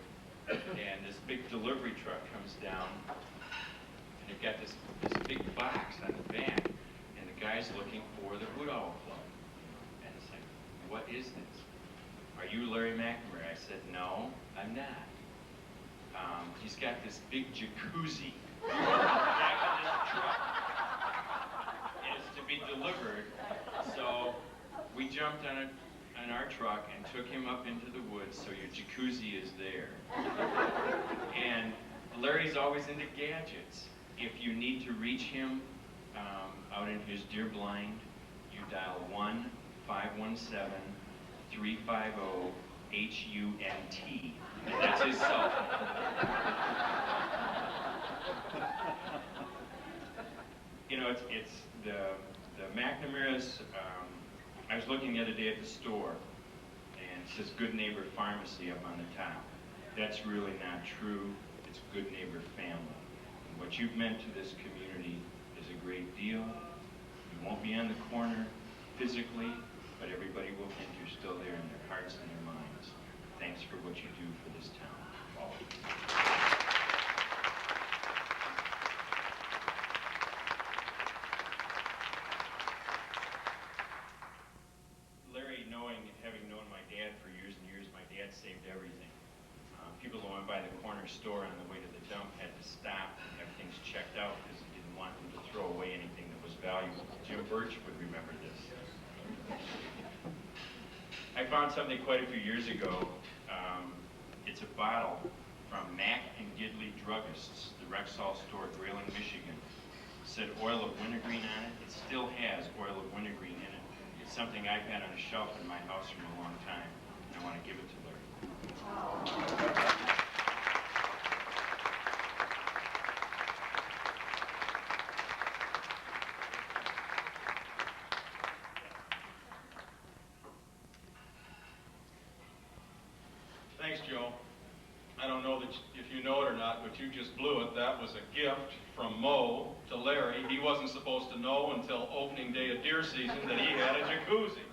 and this big delivery truck comes down, and they've got this big box on the back, and the guy's looking for the Hoodall Club. And it's like, what is this? Are you Larry McNamara? I said, no, I'm not. He's got this big jacuzzi back in this truck, and it's to be delivered. So we jumped on our truck and took him up into the woods, so your jacuzzi is there. And Larry's always into gadgets. If you need to reach him out in his deer blind, you dial 1-517-350-HUNT, and that's his cell phone. You know, it's the McNamara's. I was looking the other day at the store, and it says Good Neighbor Pharmacy up on the top. That's really not true. It's Good Neighbor Family. And what you've meant to this community is a great deal. You won't be on the corner physically, but everybody will think you're still there in their hearts and their minds. Thanks for what you do for this town. Larry, having known my dad for years and years, my dad saved everything. People who went by the corner store on the way to the dump had to stop and have things checked out because he didn't want them to throw away anything that was valuable. Jim Birch would remember this. I found something quite a few years ago. It's a bottle from Mack and Gidley Druggists, the Rexall store, Grayling, Michigan. It said oil of wintergreen on it. It still has oil of wintergreen in it. It's something I've had on a shelf in my house for a long time, and I want to give it to Larry. Thanks, Joe. I don't know if you know it or not, but you just blew it. That was a gift from Mo to Larry. He wasn't supposed to know until opening day of deer season that he had a jacuzzi.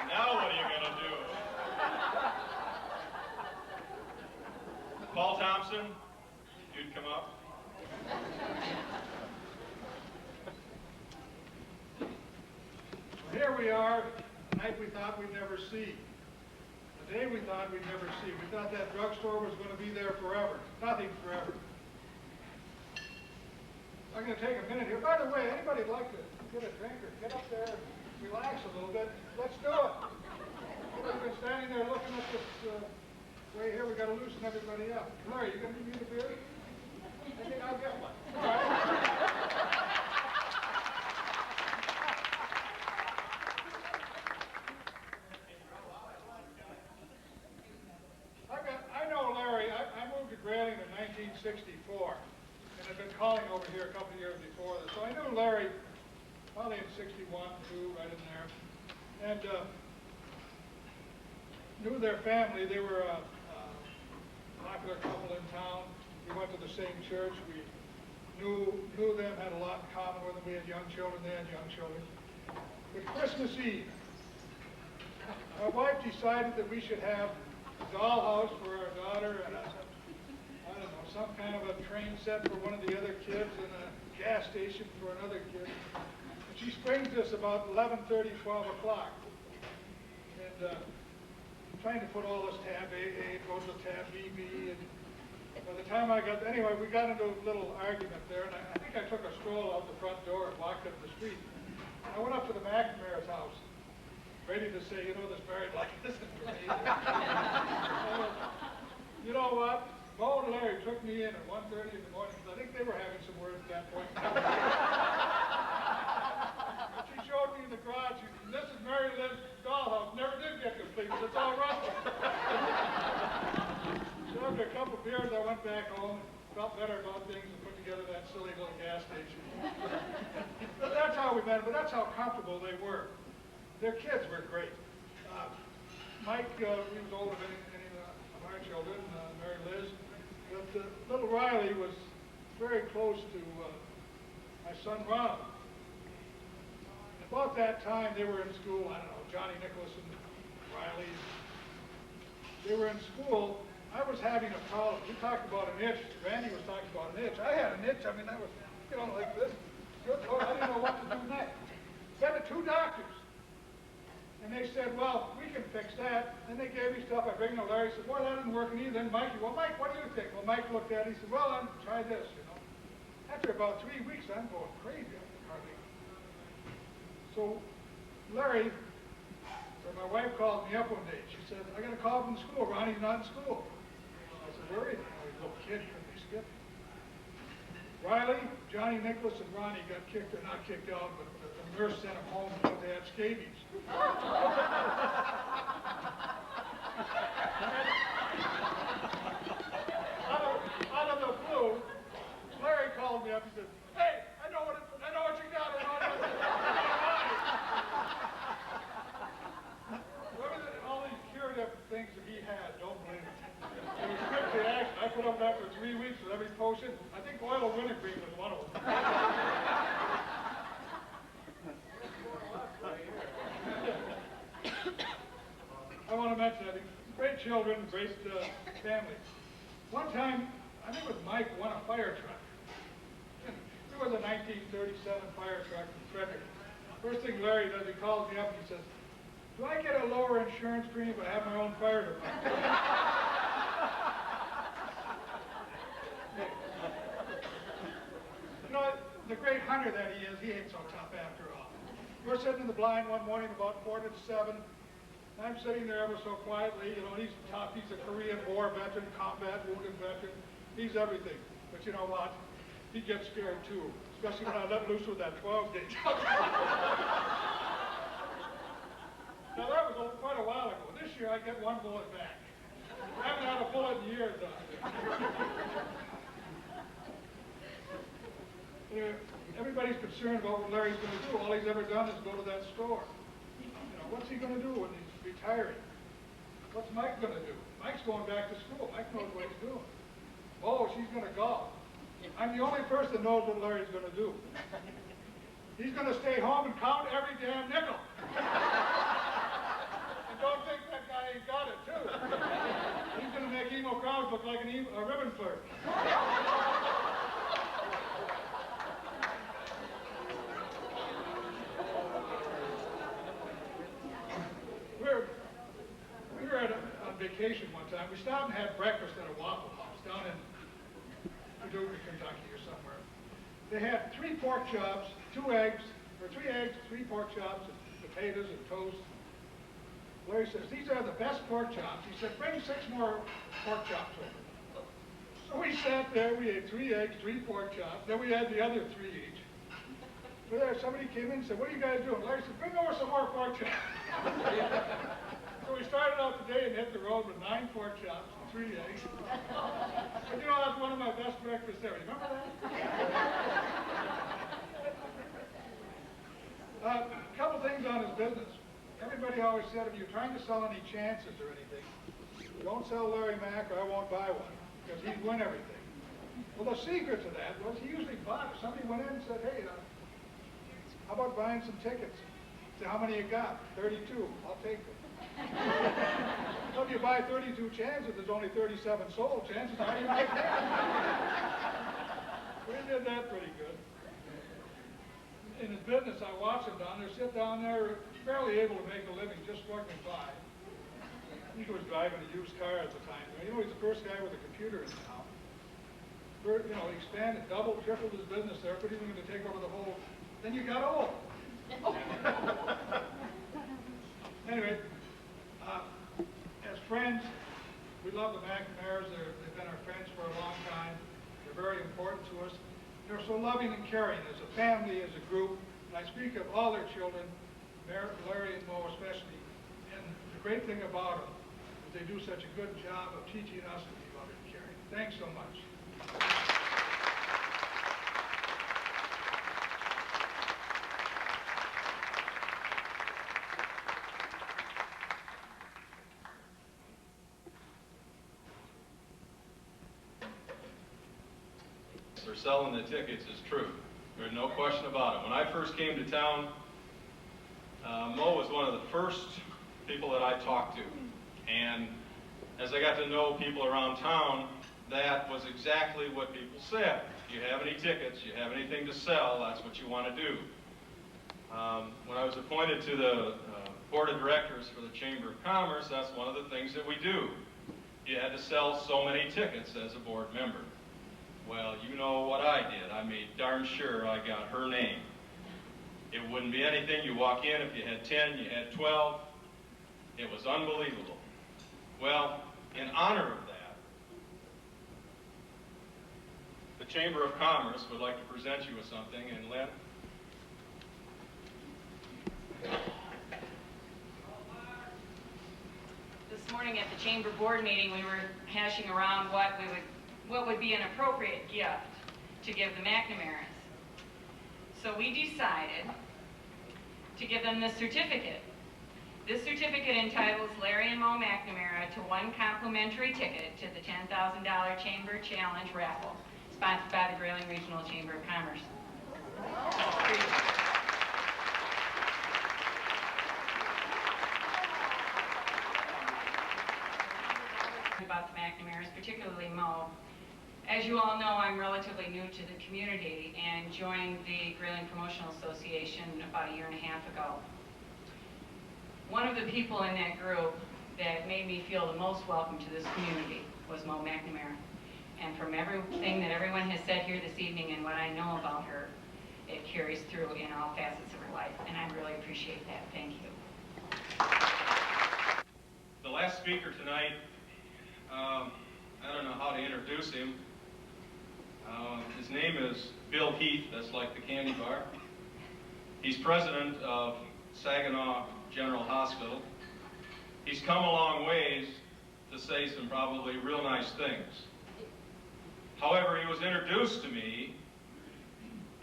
Now what are you going to do? Paul Thompson, you'd come up. Here here we are, a night we thought we'd never see. A day we thought we'd never see. We thought that drugstore was going to be there forever. Nothing forever. I'm going to take a minute here. By the way, anybody would like to get a drink or get up there and relax a little bit? Let's do it. We've been standing there looking at this way here. We've got to loosen everybody up. Larry, you going to need a beer? I think I'll get one. All right. I know Larry. I moved to Grayling in 1964. And I've been calling over here a couple of years before this. So I knew Larry probably in 61, 2, right in there. And knew their family. They were a popular couple in town. We went to the same church. We knew them, had a lot in common with them. We had young children. They had young children. But Christmas Eve, my wife decided that we should have a dollhouse for our daughter and some kind of a train set for one of the other kids and a gas station for another kid. And she springs us about 11:30, 12 o'clock. And trying to put all this tab AA, goes to tab BB, and by the time anyway, we got into a little argument there, and I think I took a stroll out the front door and walked up the street. And I went up to the McNamara's house, ready to say, you know, this married life isn't for me. You know what? Bo and Larry took me in at 1:30 in the morning, because I think they were having some words at that point. But she showed me in the garage, and this is Mary Liv's dollhouse. Never did get completed. It's all rusted. So after a couple of beers, I went back home, felt better about things, and put together that silly little gas station. But that's how we met, but that's how comfortable they were. Their kids were great. Mike, he was older than any of our children, Mary Liz. But little Riley was very close to my son Ronald. About that time, they were in school. I don't know, Johnny Nicholas and Riley. They were in school. I was having a problem. We talked about an itch. Randy was talking about an itch. I had an itch. I mean, that was, you know, like this. Good Lord, I didn't know what to do next. Sent to 2 doctors. And they said, well, we can fix that. Then they gave me stuff. I bring it to Larry. He said, boy, that isn't working either. Then Mikey, well, Mike, what do you think? Well, Mike looked at it. He said, well, try this, you know. After about 3 weeks, I'm going crazy. Hardly. So Larry, or my wife called me up one day. She said, I got a call from school. Ronnie's not in school. I said, where is he? Oh, he's a little kid. Couldn't be skipped. Riley, Johnny Nicholas, and Ronnie got kicked, or not kicked out, but the nurse sent them home because they had scabies. out of the blue, Larry called me up and said, hey, I know what you got. All these curative things that he had, don't blame him. It was quick reaction. I put up after 3 weeks with every potion. I think oil of wintergreen was one of them. I want to mention that great children, great family. One time, I think it was Mike won a fire truck. It was a 1937 fire truck from Frederick. First thing Larry does, he calls me up and he says, do I get a lower insurance premium if I have my own fire department? You know, the great hunter that he is, he ain't so tough after all. We're sitting in the blind one morning about 7:45. I'm sitting there ever so quietly, you know, he's tough. He's a Korean War veteran, combat wounded veteran. He's everything. But you know what? He gets scared too, especially when I let loose with that 12-gauge. Now that was quite a while ago. This year I get 1 bullet back. I haven't had a bullet in years out there. Everybody's concerned about what Larry's going to do. All he's ever done is go to that store. You know, what's he going to do when he's retiring? What's Mike going to do? Mike's going back to school. Mike knows what he's doing. Oh, she's going to golf. I'm the only person that knows what Larry's going to do. He's going to stay home and count every damn nickel. And don't think that guy ain't got it, too. He's going to make Emo Crowds look like a ribbon flirt. vacation one time. We stopped and had breakfast at a Waffle House down in Paducah, Kentucky or somewhere. They had 3 pork chops, 2 eggs, or 3 eggs, 3 pork chops, and potatoes and toast. Larry says, these are the best pork chops. He said, bring 6 more pork chops over. So we sat there, we ate 3 eggs, 3 pork chops, then we had the other 3 each. So there, somebody came in and said, what are you guys doing? Larry said, bring over some more pork chops. So we started out the day and hit the road with 9 pork chops and 3 eggs. But you know, that's one of my best breakfasts ever. Remember that? A couple things on his business. Everybody always said, if you're trying to sell any chances or anything, don't sell Larry Mack or I won't buy one, because he'd win everything. Well, the secret to that was he usually bought it. Somebody went in and said, hey, how about buying some tickets? Said, how many you got? 32. I'll take them. So if you buy 32 chances, there's only 37 sold. Chances are you make that. We did that pretty good. In his business, I watch him down there, sit down there, barely able to make a living, just working by. He was driving a used car at the time. You know, he's the first guy with a computer in town. You know, he expanded, doubled, tripled his business there, but he was going to take over the whole. Then you got old. Anyway, as friends, we love the McNamara's. They've been our friends for a long time. They're very important to us. They're so loving and caring as a family, as a group. And I speak of all their children, Larry and Mo especially. And the great thing about them is they do such a good job of teaching us to be loving and caring. Thanks so much. For selling the tickets is true. There's no question about it. When I first came to town, Mo was one of the first people that I talked to. And as I got to know people around town, that was exactly what people said. If you have any tickets, you have anything to sell, that's what you want to do. When I was appointed to the board of directors for the Chamber of Commerce, that's one of the things that we do. You had to sell so many tickets as a board member. Well, you know what I did. I made darn sure I got her name. It wouldn't be anything. You walk in, if you had 10, you had 12. It was unbelievable. Well, in honor of that, the Chamber of Commerce would like to present you with something, and Len? This morning at the Chamber Board meeting, we were hashing around what would be an appropriate gift to give the McNamara's. So we decided to give them this certificate. This certificate entitles Larry and Mo McNamara to 1 complimentary ticket to the $10,000 Chamber Challenge raffle, sponsored by the Grayling Regional Chamber of Commerce. About the McNamara's, particularly Mo. As you all know, I'm relatively new to the community and joined the Grayling Promotional Association about 1.5 years ago. One of the people in that group that made me feel the most welcome to this community was Mo McNamara. And from everything that everyone has said here this evening and what I know about her, it carries through in all facets of her life, and I really appreciate that. Thank you. The last speaker tonight, I don't know how to introduce him. His name is Bill Heath, that's like the candy bar. He's president of Saginaw General Hospital. He's come a long ways to say some probably real nice things. However, he was introduced to me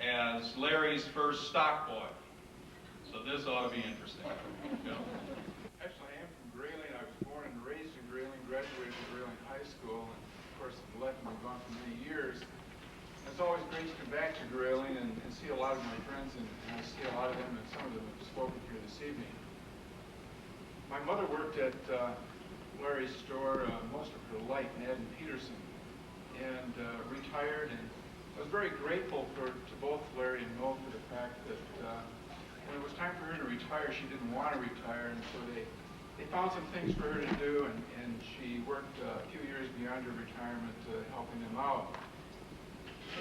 as Larry's first stock boy. So this ought to be interesting. Bill. Actually, I am from Grayling. I was born and raised in Grayling, graduated from Grayling High School, and of course, I've left and been gone for many years. It's always great to come back to Grayling and see a lot of my friends, and I see a lot of them, and some of them have spoken here this evening. My mother worked at Larry's store most of her life, Madden Peterson, and retired, and I was very grateful to both Larry and Mo for the fact that when it was time for her to retire, she didn't want to retire, and so they they found some things for her to do, and she worked a few years beyond her retirement helping them out.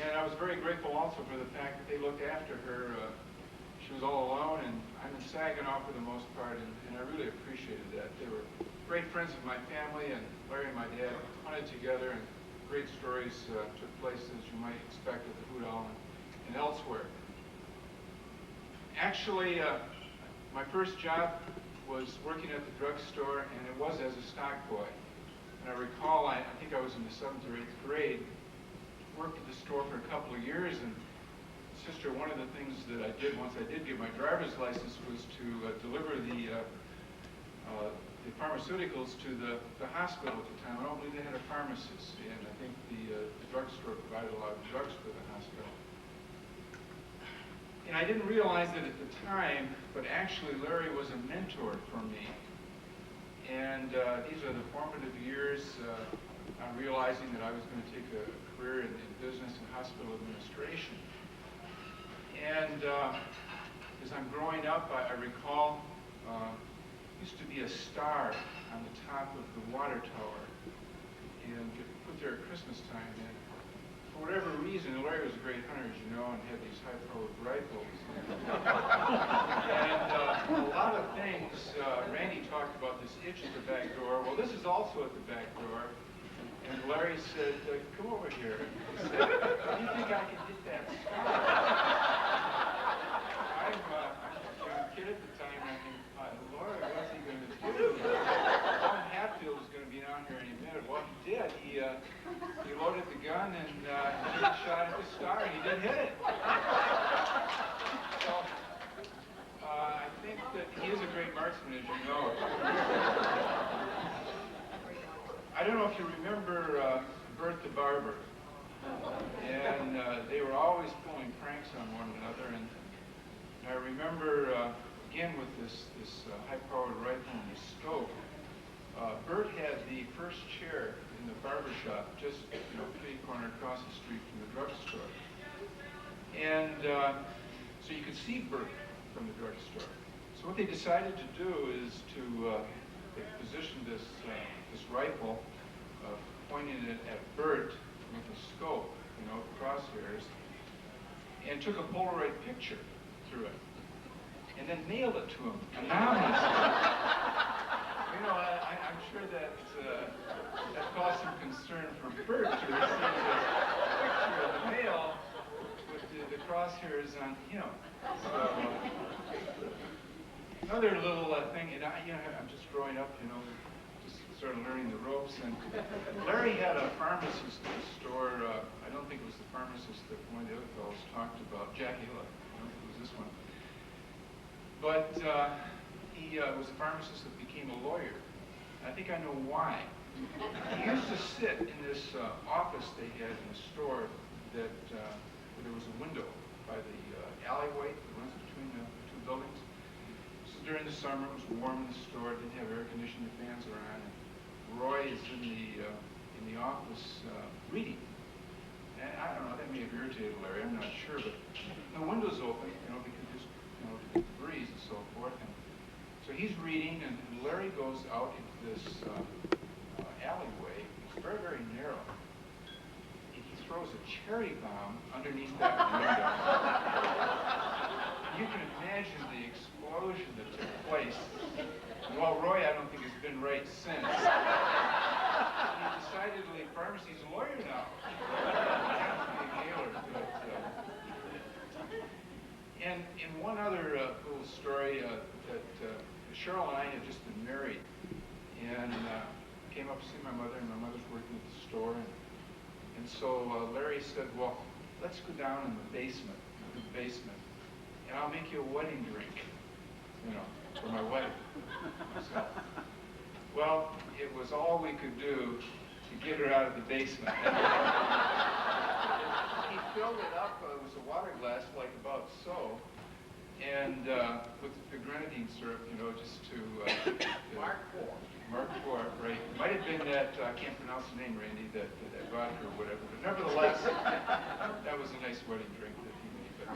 And I was very grateful also for the fact that they looked after her. She was all alone, and I'm in Saginaw for the most part, and I really appreciated that. They were great friends of my family, and Larry and my dad hunted together, and great stories took place, as you might expect, at the Hoot Owl and elsewhere. Actually, my first job was working at the drugstore, and it was as a stock boy. And I recall, I think I was in the 7th or 8th grade, worked at the store for a couple of years, and sister, one of the things that I did once I did get my driver's license was to deliver the pharmaceuticals to the hospital at the time. I don't believe they had a pharmacist, and I think the drugstore provided a lot of drugs for the hospital. And I didn't realize it at the time, but actually Larry was a mentor for me. And these are the formative years on realizing that I was going to take a career in business and hospital administration. And as I'm growing up, I recall used to be a star on the top of the water tower and get put there at Christmas time. And for whatever reason, Larry was a great hunter, as you know, and had these high-powered rifles. And a lot of things, Randy talked about this itch at the back door. Well, this is also at the back door. And Larry said, come over here. He said, do you think I can get that star? I'm a kid at the time, and I think, Lord, what's he going to do? Tom Hatfield is going to be down here any minute. Well, he did. He loaded the gun and he shot at the star, and he did hit it. So, I think that he is a great marksman, as you know. I don't know if you remember Bert the Barber. And they were always pulling pranks on one another. And I remember, again, with this high-powered rifle and the scope, Bert had the first chair in the barber shop just, kitty corner across the street from the drugstore. And so you could see Bert from the drugstore. So what they decided to do is to position this rifle, pointing it at Bert with a scope, crosshairs, and took a Polaroid picture through it, and then mailed it to him anonymously. I'm sure that caused some concern for Bert to receive this picture in the mail with the crosshairs on him. So, another little thing, and I'm just growing up, just started learning the ropes, and Larry had a pharmacist at the store. I don't think it was the pharmacist that one of the other fellows talked about, Jack Hilla. I don't think it was this one. But he was a pharmacist that became a lawyer. I think I know why. He used to sit in this office they had in the store that where there was a window by the alleyway that runs between the two buildings. So during the summer, it was warm in the store. It didn't have air conditioning, the fans were on. And Roy is in the office reading. And I don't know, that may have irritated Larry, I'm not sure, but the window's open, because just, to get the breeze and so forth. And so he's reading, and Larry goes out into this alleyway. It's very, very narrow. And he throws a cherry bomb underneath that window. You can imagine the explosion that took place. Well, Roy, I don't think has been right since. He decided to leave pharmacy. He's a lawyer now. And one other little story that Cheryl and I had just been married, and came up to see my mother, and my mother's working at the store, and so Larry said, well, let's go down in the basement, and I'll make you a wedding drink, for my wedding. So, well, it was all we could do to get her out of the basement. He filled it up, it was a water glass, like about so, and with the grenadine syrup, just to... Mark IV, right. It might have been that, I can't pronounce the name, Randy, that vodka or whatever, but nevertheless, that was a nice wedding drink that he made. But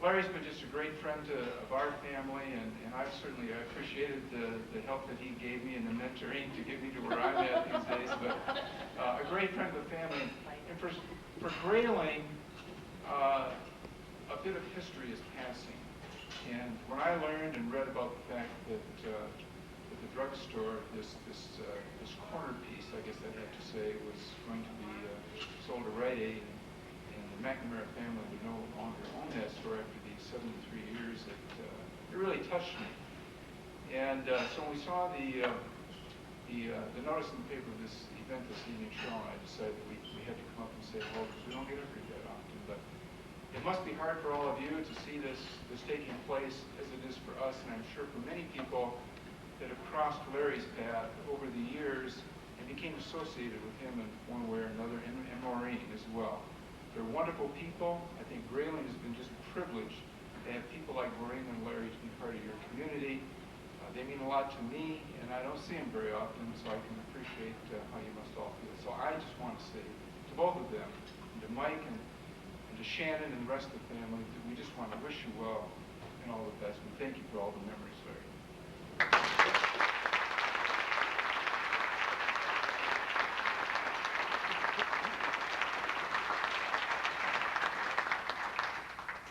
Larry's been just a great friend of our family, and I appreciated the help that he gave me and the mentoring to get me to where I'm at these days, but a great friend of the family. And for Grayling, a bit of history is passing. And when I learned and read about the fact that the drugstore, this corner piece, I guess I'd have to say, was going to be sold to Rite Aid, and the McNamara family would no longer own that store after these 73 years, it really touched me. And so when we saw the notice in the paper of this event this evening, Cheryl and I decided we had to come up and say hello, because we don't get up here that often. But it must be hard for all of you to see this taking place as it is for us, and I'm sure for many people that have crossed Larry's path over the years and became associated with him in one way or another, and Maureen as well. They're wonderful people. I think Grayling has been just privileged to have people like Maureen and Larry to be part of your community. They mean a lot to me, and I don't see them very often, so I can appreciate how you must all feel. So I just want to say to both of them, and to Mike and to Shannon and the rest of the family, that we just want to wish you well and all the best, and thank you for all the memories, Larry.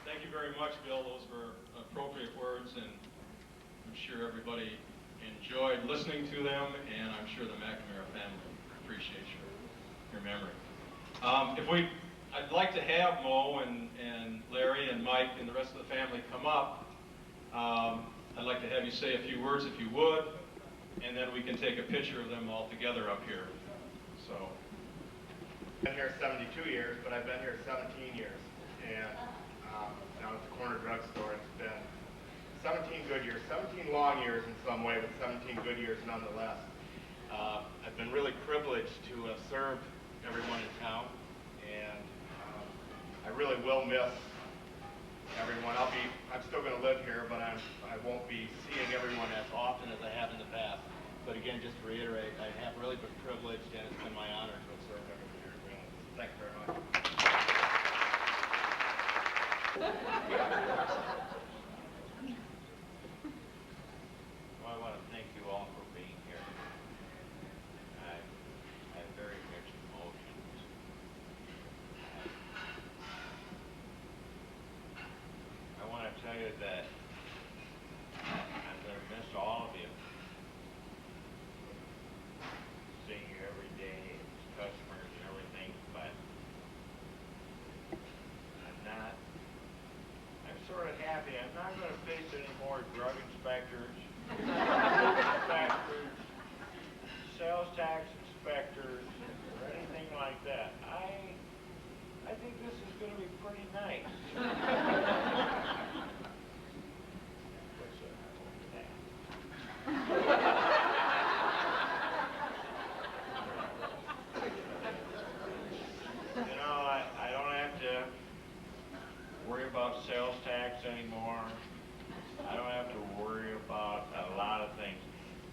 Thank you very much, Bill. Those were appropriate words, and I'm sure everybody enjoyed listening to them, and I'm sure the McNamara family appreciates your memory. I'd like to have Mo and Larry and Mike and the rest of the family come up. I'd like to have you say a few words if you would, and then we can take a picture of them all together up here. So. I've been here 72 years, but I've been here 17 years. And now it's a corner drugstore. It's been 17 good years, 17 long years in some way, but 17 good years nonetheless. I've been really privileged to have served everyone in town, and I really will miss everyone. I'm still going to live here, but I won't be seeing everyone as often as I have in the past. But again, just to reiterate, I have really been privileged, and it's been my honor to have served everyone here at Grayling. Thank you very much. Well, I want to thank you all for being here. I have very mixed emotions. I want to tell you that I'm going to miss all of you. Seeing you every day, customers and everything, but I'm sort of happy. I'm not going to face any more drug inspectors, sales tax inspectors, or anything like that. I think this is going to be pretty nice. You know, I don't have to worry about sales tax anymore. I don't have to worry about a lot of things.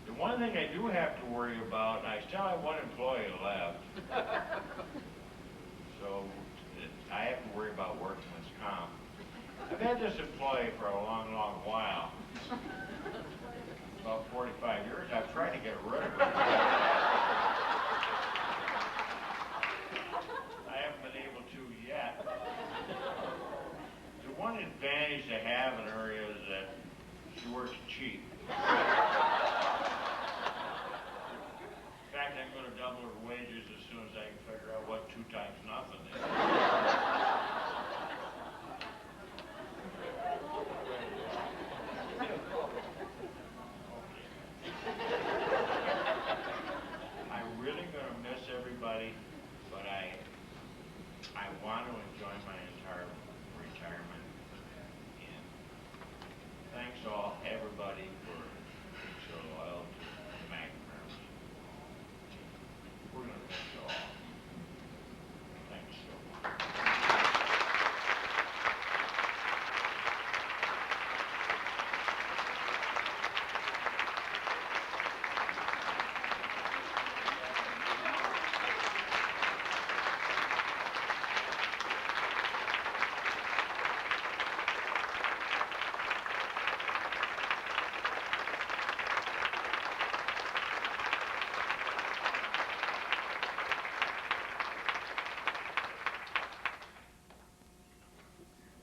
The one thing I do have to worry about, and I still have one employee left, so I have to worry about workman's comp. I've had this employee for a long, long while. About 45 years. I've tried to get rid of him. I haven't been able to yet. The one advantage to having her is that she works cheap. In fact, I'm going to double her wages as soon as I can figure out what 2 times nothing is. I'm really going to miss everybody, but I want to enjoy my entire retirement. And thanks all, everybody, for being so loyal to the McNamara's. We're going to miss you all. Thanks so much.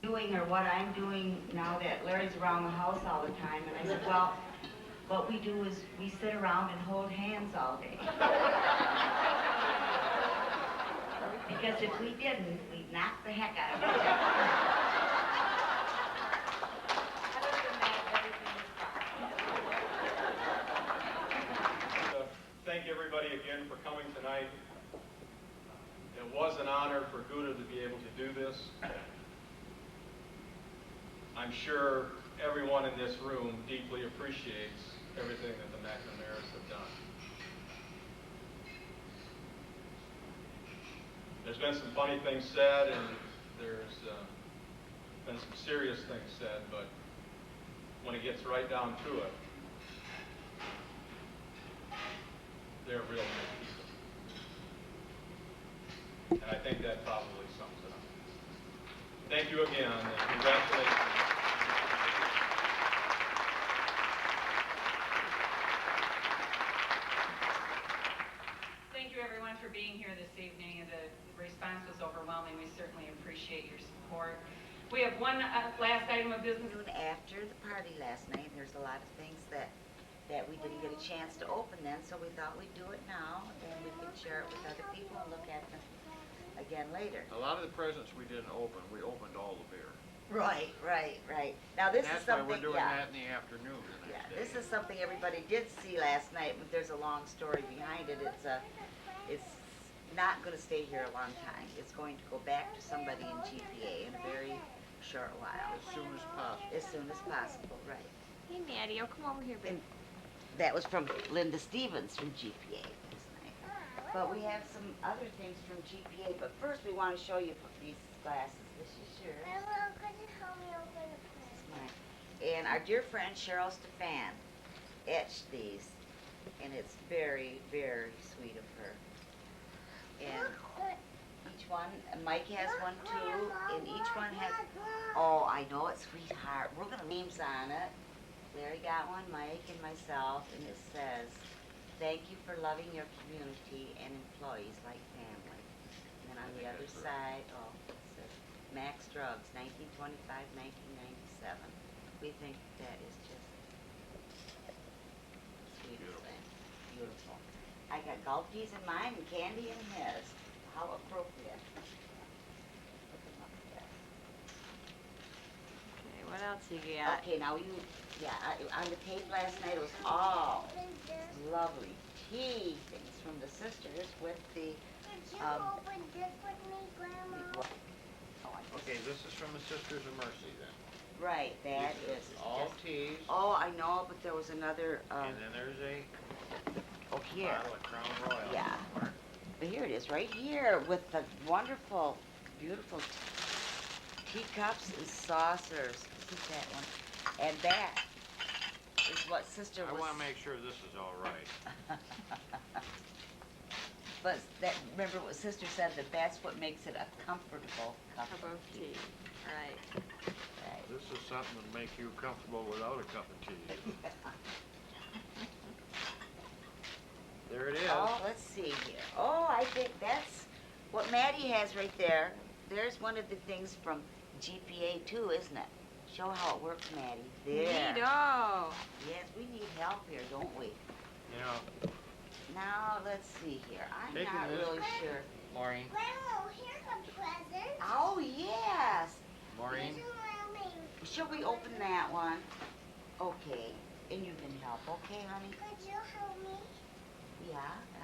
doing or what I'm doing now that Larry's around the house all the time. And I said, well, what we do is we sit around and hold hands all day. Because if we didn't, we'd knock the heck out of each other. Other than that, everything is fine. Thank everybody again for coming tonight. It was an honor for Gouda to be able to do this. I'm sure everyone in this room deeply appreciates everything that the McNamara's have done. There's been some funny things said, and there's been some serious things said, but when it gets right down to it, they're real good people. And I think that probably sums it up. Thank you again, and congratulations. Thank you, everyone, for being here this evening. The response was overwhelming. We certainly appreciate your support. We have one last item of business. After the party last night, there's a lot of things that we didn't get a chance to open then, so we thought we'd do it now, and we could share it with other people and look at them again later. A lot of the presents we didn't open, we opened all the beer. Right. Now this is That's why something, we're doing yeah. that in the afternoon the Yeah, next day. this is something everybody did see last night, but there's a long story behind it. It's not going to stay here a long time. It's going to go back to somebody in GPA in a very short while. As soon as possible. As soon as possible, right. Hey, Maddie, oh, come over here, baby. And that was from Linda Stevens from GPA this night. But we have some other things from GPA, but first we want to show you these glasses. This is yours. Grandma, could you help me open the present? Mine. And our dear friend Cheryl Stefan etched these, and it's very, very sweet of her. And each one, Mike has one too, and each one has, oh, I know it, sweetheart. We're going to names on it. Larry got one, Mike and myself, and it says, thank you for loving your community and employees like family. And then on the other side, oh, it says, Max Drugs, 1925-1997. We think that is just sweet thing. Beautiful. I got Gulpies in mine and Candy in his. How appropriate. Look them up there. Okay, what else you got? Okay, now you, yeah, on the tape last night it was all lovely tea things from the sisters with the, Could you open this with me, Grandma? Okay, this is from the Sisters of Mercy then. right, that is All just, teas. oh, I know, but there was another, And then there's a oh, here. bottle of Crown Royal. Yeah. But here it is, right here, with the wonderful, beautiful teacups and saucers. This is that one. And that is what Sister I was... want to make sure this is all right. But that, remember what Sister said, that that's what makes it a comfortable cup Cup of tea. Right. Right. This is something that make you comfortable without a cup of tea. There it is. Oh, let's see here. Oh, I think that's what Maddie has right there. There's one of the things from GPA too, isn't it? Show how it works, Maddie. There. Neato. Yes, we need help here, don't we? Yeah. Now, let's see here. I'm Taking not this. really sure. Maureen. Grandma, here's a present. Oh, yes. Maureen. Could you help me? Shall we open that one? Okay. And you can help, okay, honey? Could you help me? Yeah, I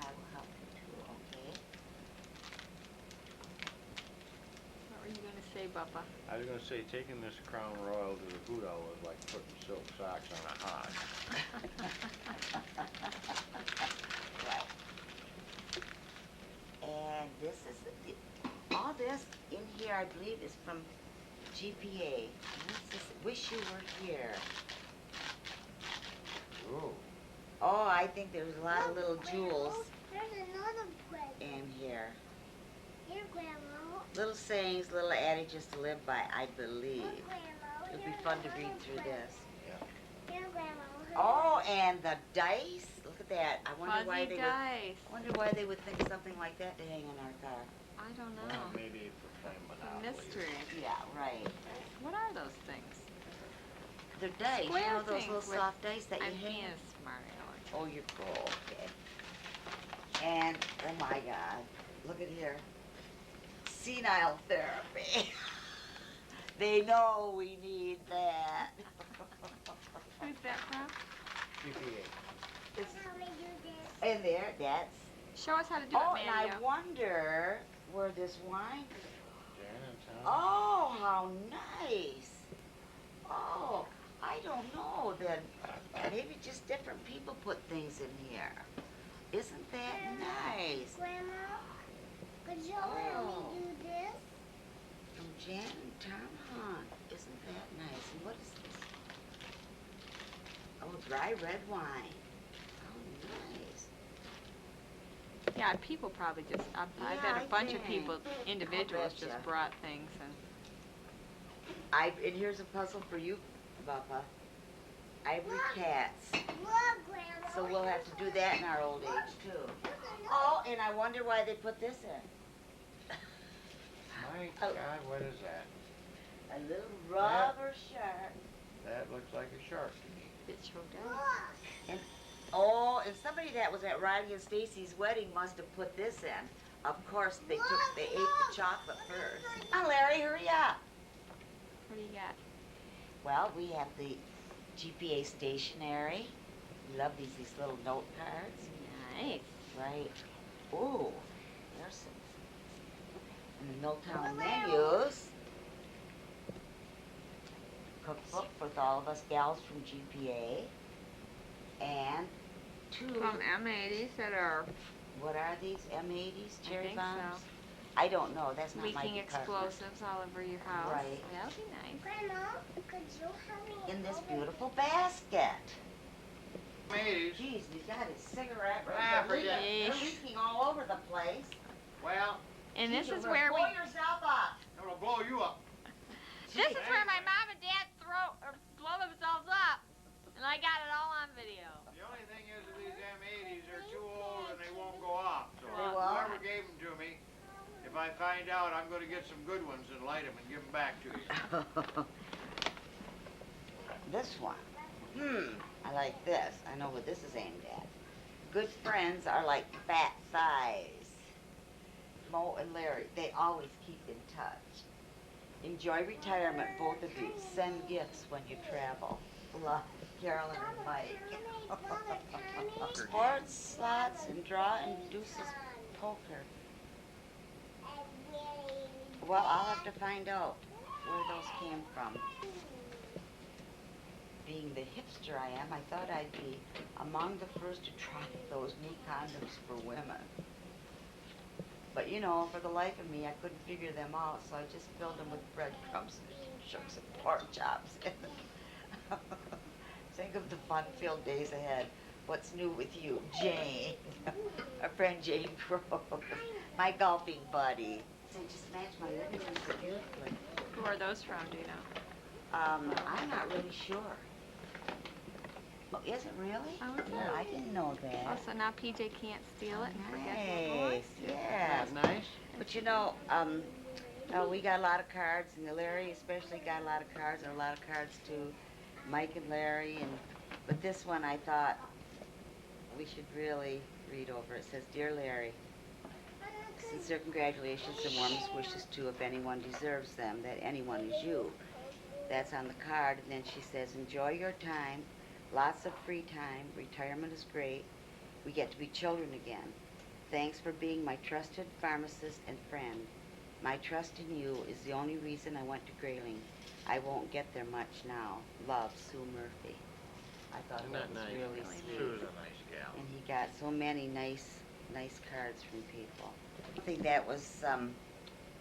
will help you too, okay? What were you going to say, Bubba? I was going to say, taking this Crown Royal to the Buddha was like putting silk socks on a hog. Right. And this is, all this in here, I believe, is from GPA. What's this? Wish You Were Here. Ooh. Oh, I think there's a lot of little jewels There's another present. in here. Here, Grandma. Little sayings, little adages to live by, I believe. Look, Grandma. It'll be fun to read through this. Here, Grandma. Oh, and the dice. Look at at that. I wonder why Fuzzy they would. dice. I wonder why they would think something like that to hang in our car. I don't know. Well, maybe for playing It's a Monopoly. mystery. Yeah, right. What are those things? They're dice. Square You know those things little with- soft dice that you I'm hang? being smart, Ellen. Oh, you're cool. Okay. And oh my God, look at here. Senile therapy. They know we need that. Who's that from? GPA. And there, that's. Show us how to do Oh, it, and I Mario. wonder where this wine. Jan and Tom. Oh, how nice. Oh, I don't know. Then maybe just different people put things in here. Isn't that nice? Grandma, could you let me do this? From Jan and Tom Hunt. Isn't that nice? And what is this? Oh, dry red wine. Oh, nice. Yeah, people probably just, I Yeah, bet a I bunch of think. people, individuals betcha. just brought things and. And here's a puzzle for you, Bubba. Ivory cats. Look, Grandma. So we'll have to do that in our old age, too. Oh, and I wonder why they put this in. My Oh. God, what is that? A little rubber shark. That looks like a shark to me. It sure does. And, oh, and somebody that was at Riley and Stacy's wedding must have put this in. Of course, they ate the chocolate first. Oh, Larry, hurry up. What do you got? Well, we have the GPA stationery. We love these little note cards. Nice. Right. Ooh, there's some. And the Milltown menus. Cookbook with all of us gals from GPA. And two. From M80s that are What are these? M80s? I Cherry think bombs? so. I don't know. That's not my leaking department. explosives all over your house. Right. That would be nice. Grandma, could you help me? In this beautiful basket. Ladies, Jeez, he's got his cigarette Ah, they're forget leaking, it. they're leaking all over the place. well, And this Jeez, is you're where gonna we. blow yourself up. I'm gonna blow you up. This is where my mom and dad blow themselves up, and I got it all on video. The only thing is that these M80s are too old and they won't go off. So They won't? whoever gave them to me, if I find out, I'm gonna get some good ones and light them and give them back to you. This one. I like this. I know what this is aimed at. Good friends are like fat thighs. Mo and Larry, they always keep in touch. Enjoy retirement, both of you. Send gifts when you travel. Love, Carolyn and Mike. Sports, slots, and draw and deuces poker. Well, I'll have to find out where those came from. Being the hipster I am, I thought I'd be among the first to try those new condoms for women. But you know, for the life of me, I couldn't figure them out, so I just filled them with breadcrumbs and shook some pork chops in them. Think of the fun-filled days ahead. What's new with you? Jane. Our friend Jane Crow. My golfing buddy. They just match my living room so beautifully. Who are those from? Do you know? I'm not really sure. Oh, is it really? Oh, is it? No, I didn't know that. Oh, so now PJ can't steal it and forget who it was? Nice, yes. Nice. But you know, we got a lot of cards, and Larry especially got a lot of cards, and a lot of cards to Mike and Larry. But this one I thought we should really read over. It says, Dear Larry, sincere congratulations and warmest wishes to, if anyone deserves them, that anyone is you. That's on the card. And then she says, enjoy your time, lots of free time, retirement is great, we get to be children again. Thanks for being my trusted pharmacist and friend. My trust in you is the only reason I went to Grayling. I won't get there much now. Love, Sue Murphy. I thought Isn't that that was nice? really sweet. Sue's a nice gal. And he got so many nice cards from people. I think that was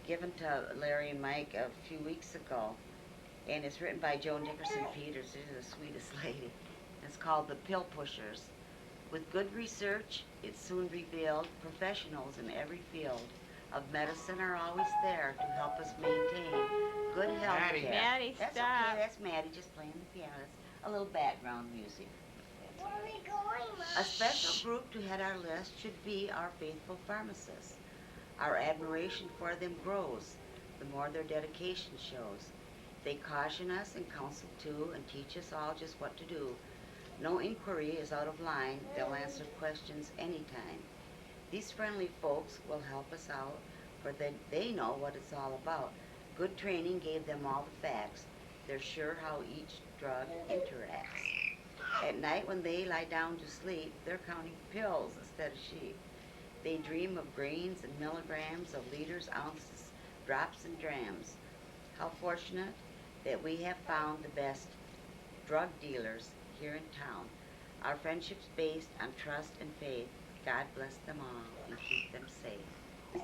given to Larry and Mike a few weeks ago, and it's written by Joe Nickerson Peters. She's the sweetest lady. It's called The Pill Pushers. With good research, it's soon revealed professionals in every field of medicine are always there to help us maintain good health care. Maddie, That's stop. okay. That's Maddie just playing the piano. That's a little background music. A special group to head our list should be our faithful pharmacists. Our admiration for them grows the more their dedication shows. They caution us and counsel too and teach us all just what to do. No inquiry is out of line. They'll answer questions anytime. These friendly folks will help us out, for they know what it's all about. Good training gave them all the facts. They're sure how each drug interacts. At night when they lie down to sleep, they're counting pills instead of sheep. They dream of grains and milligrams, of liters, ounces, drops, and drams. How fortunate that we have found the best drug dealers here in town. Our friendship's based on trust and faith. God bless them all and keep them safe.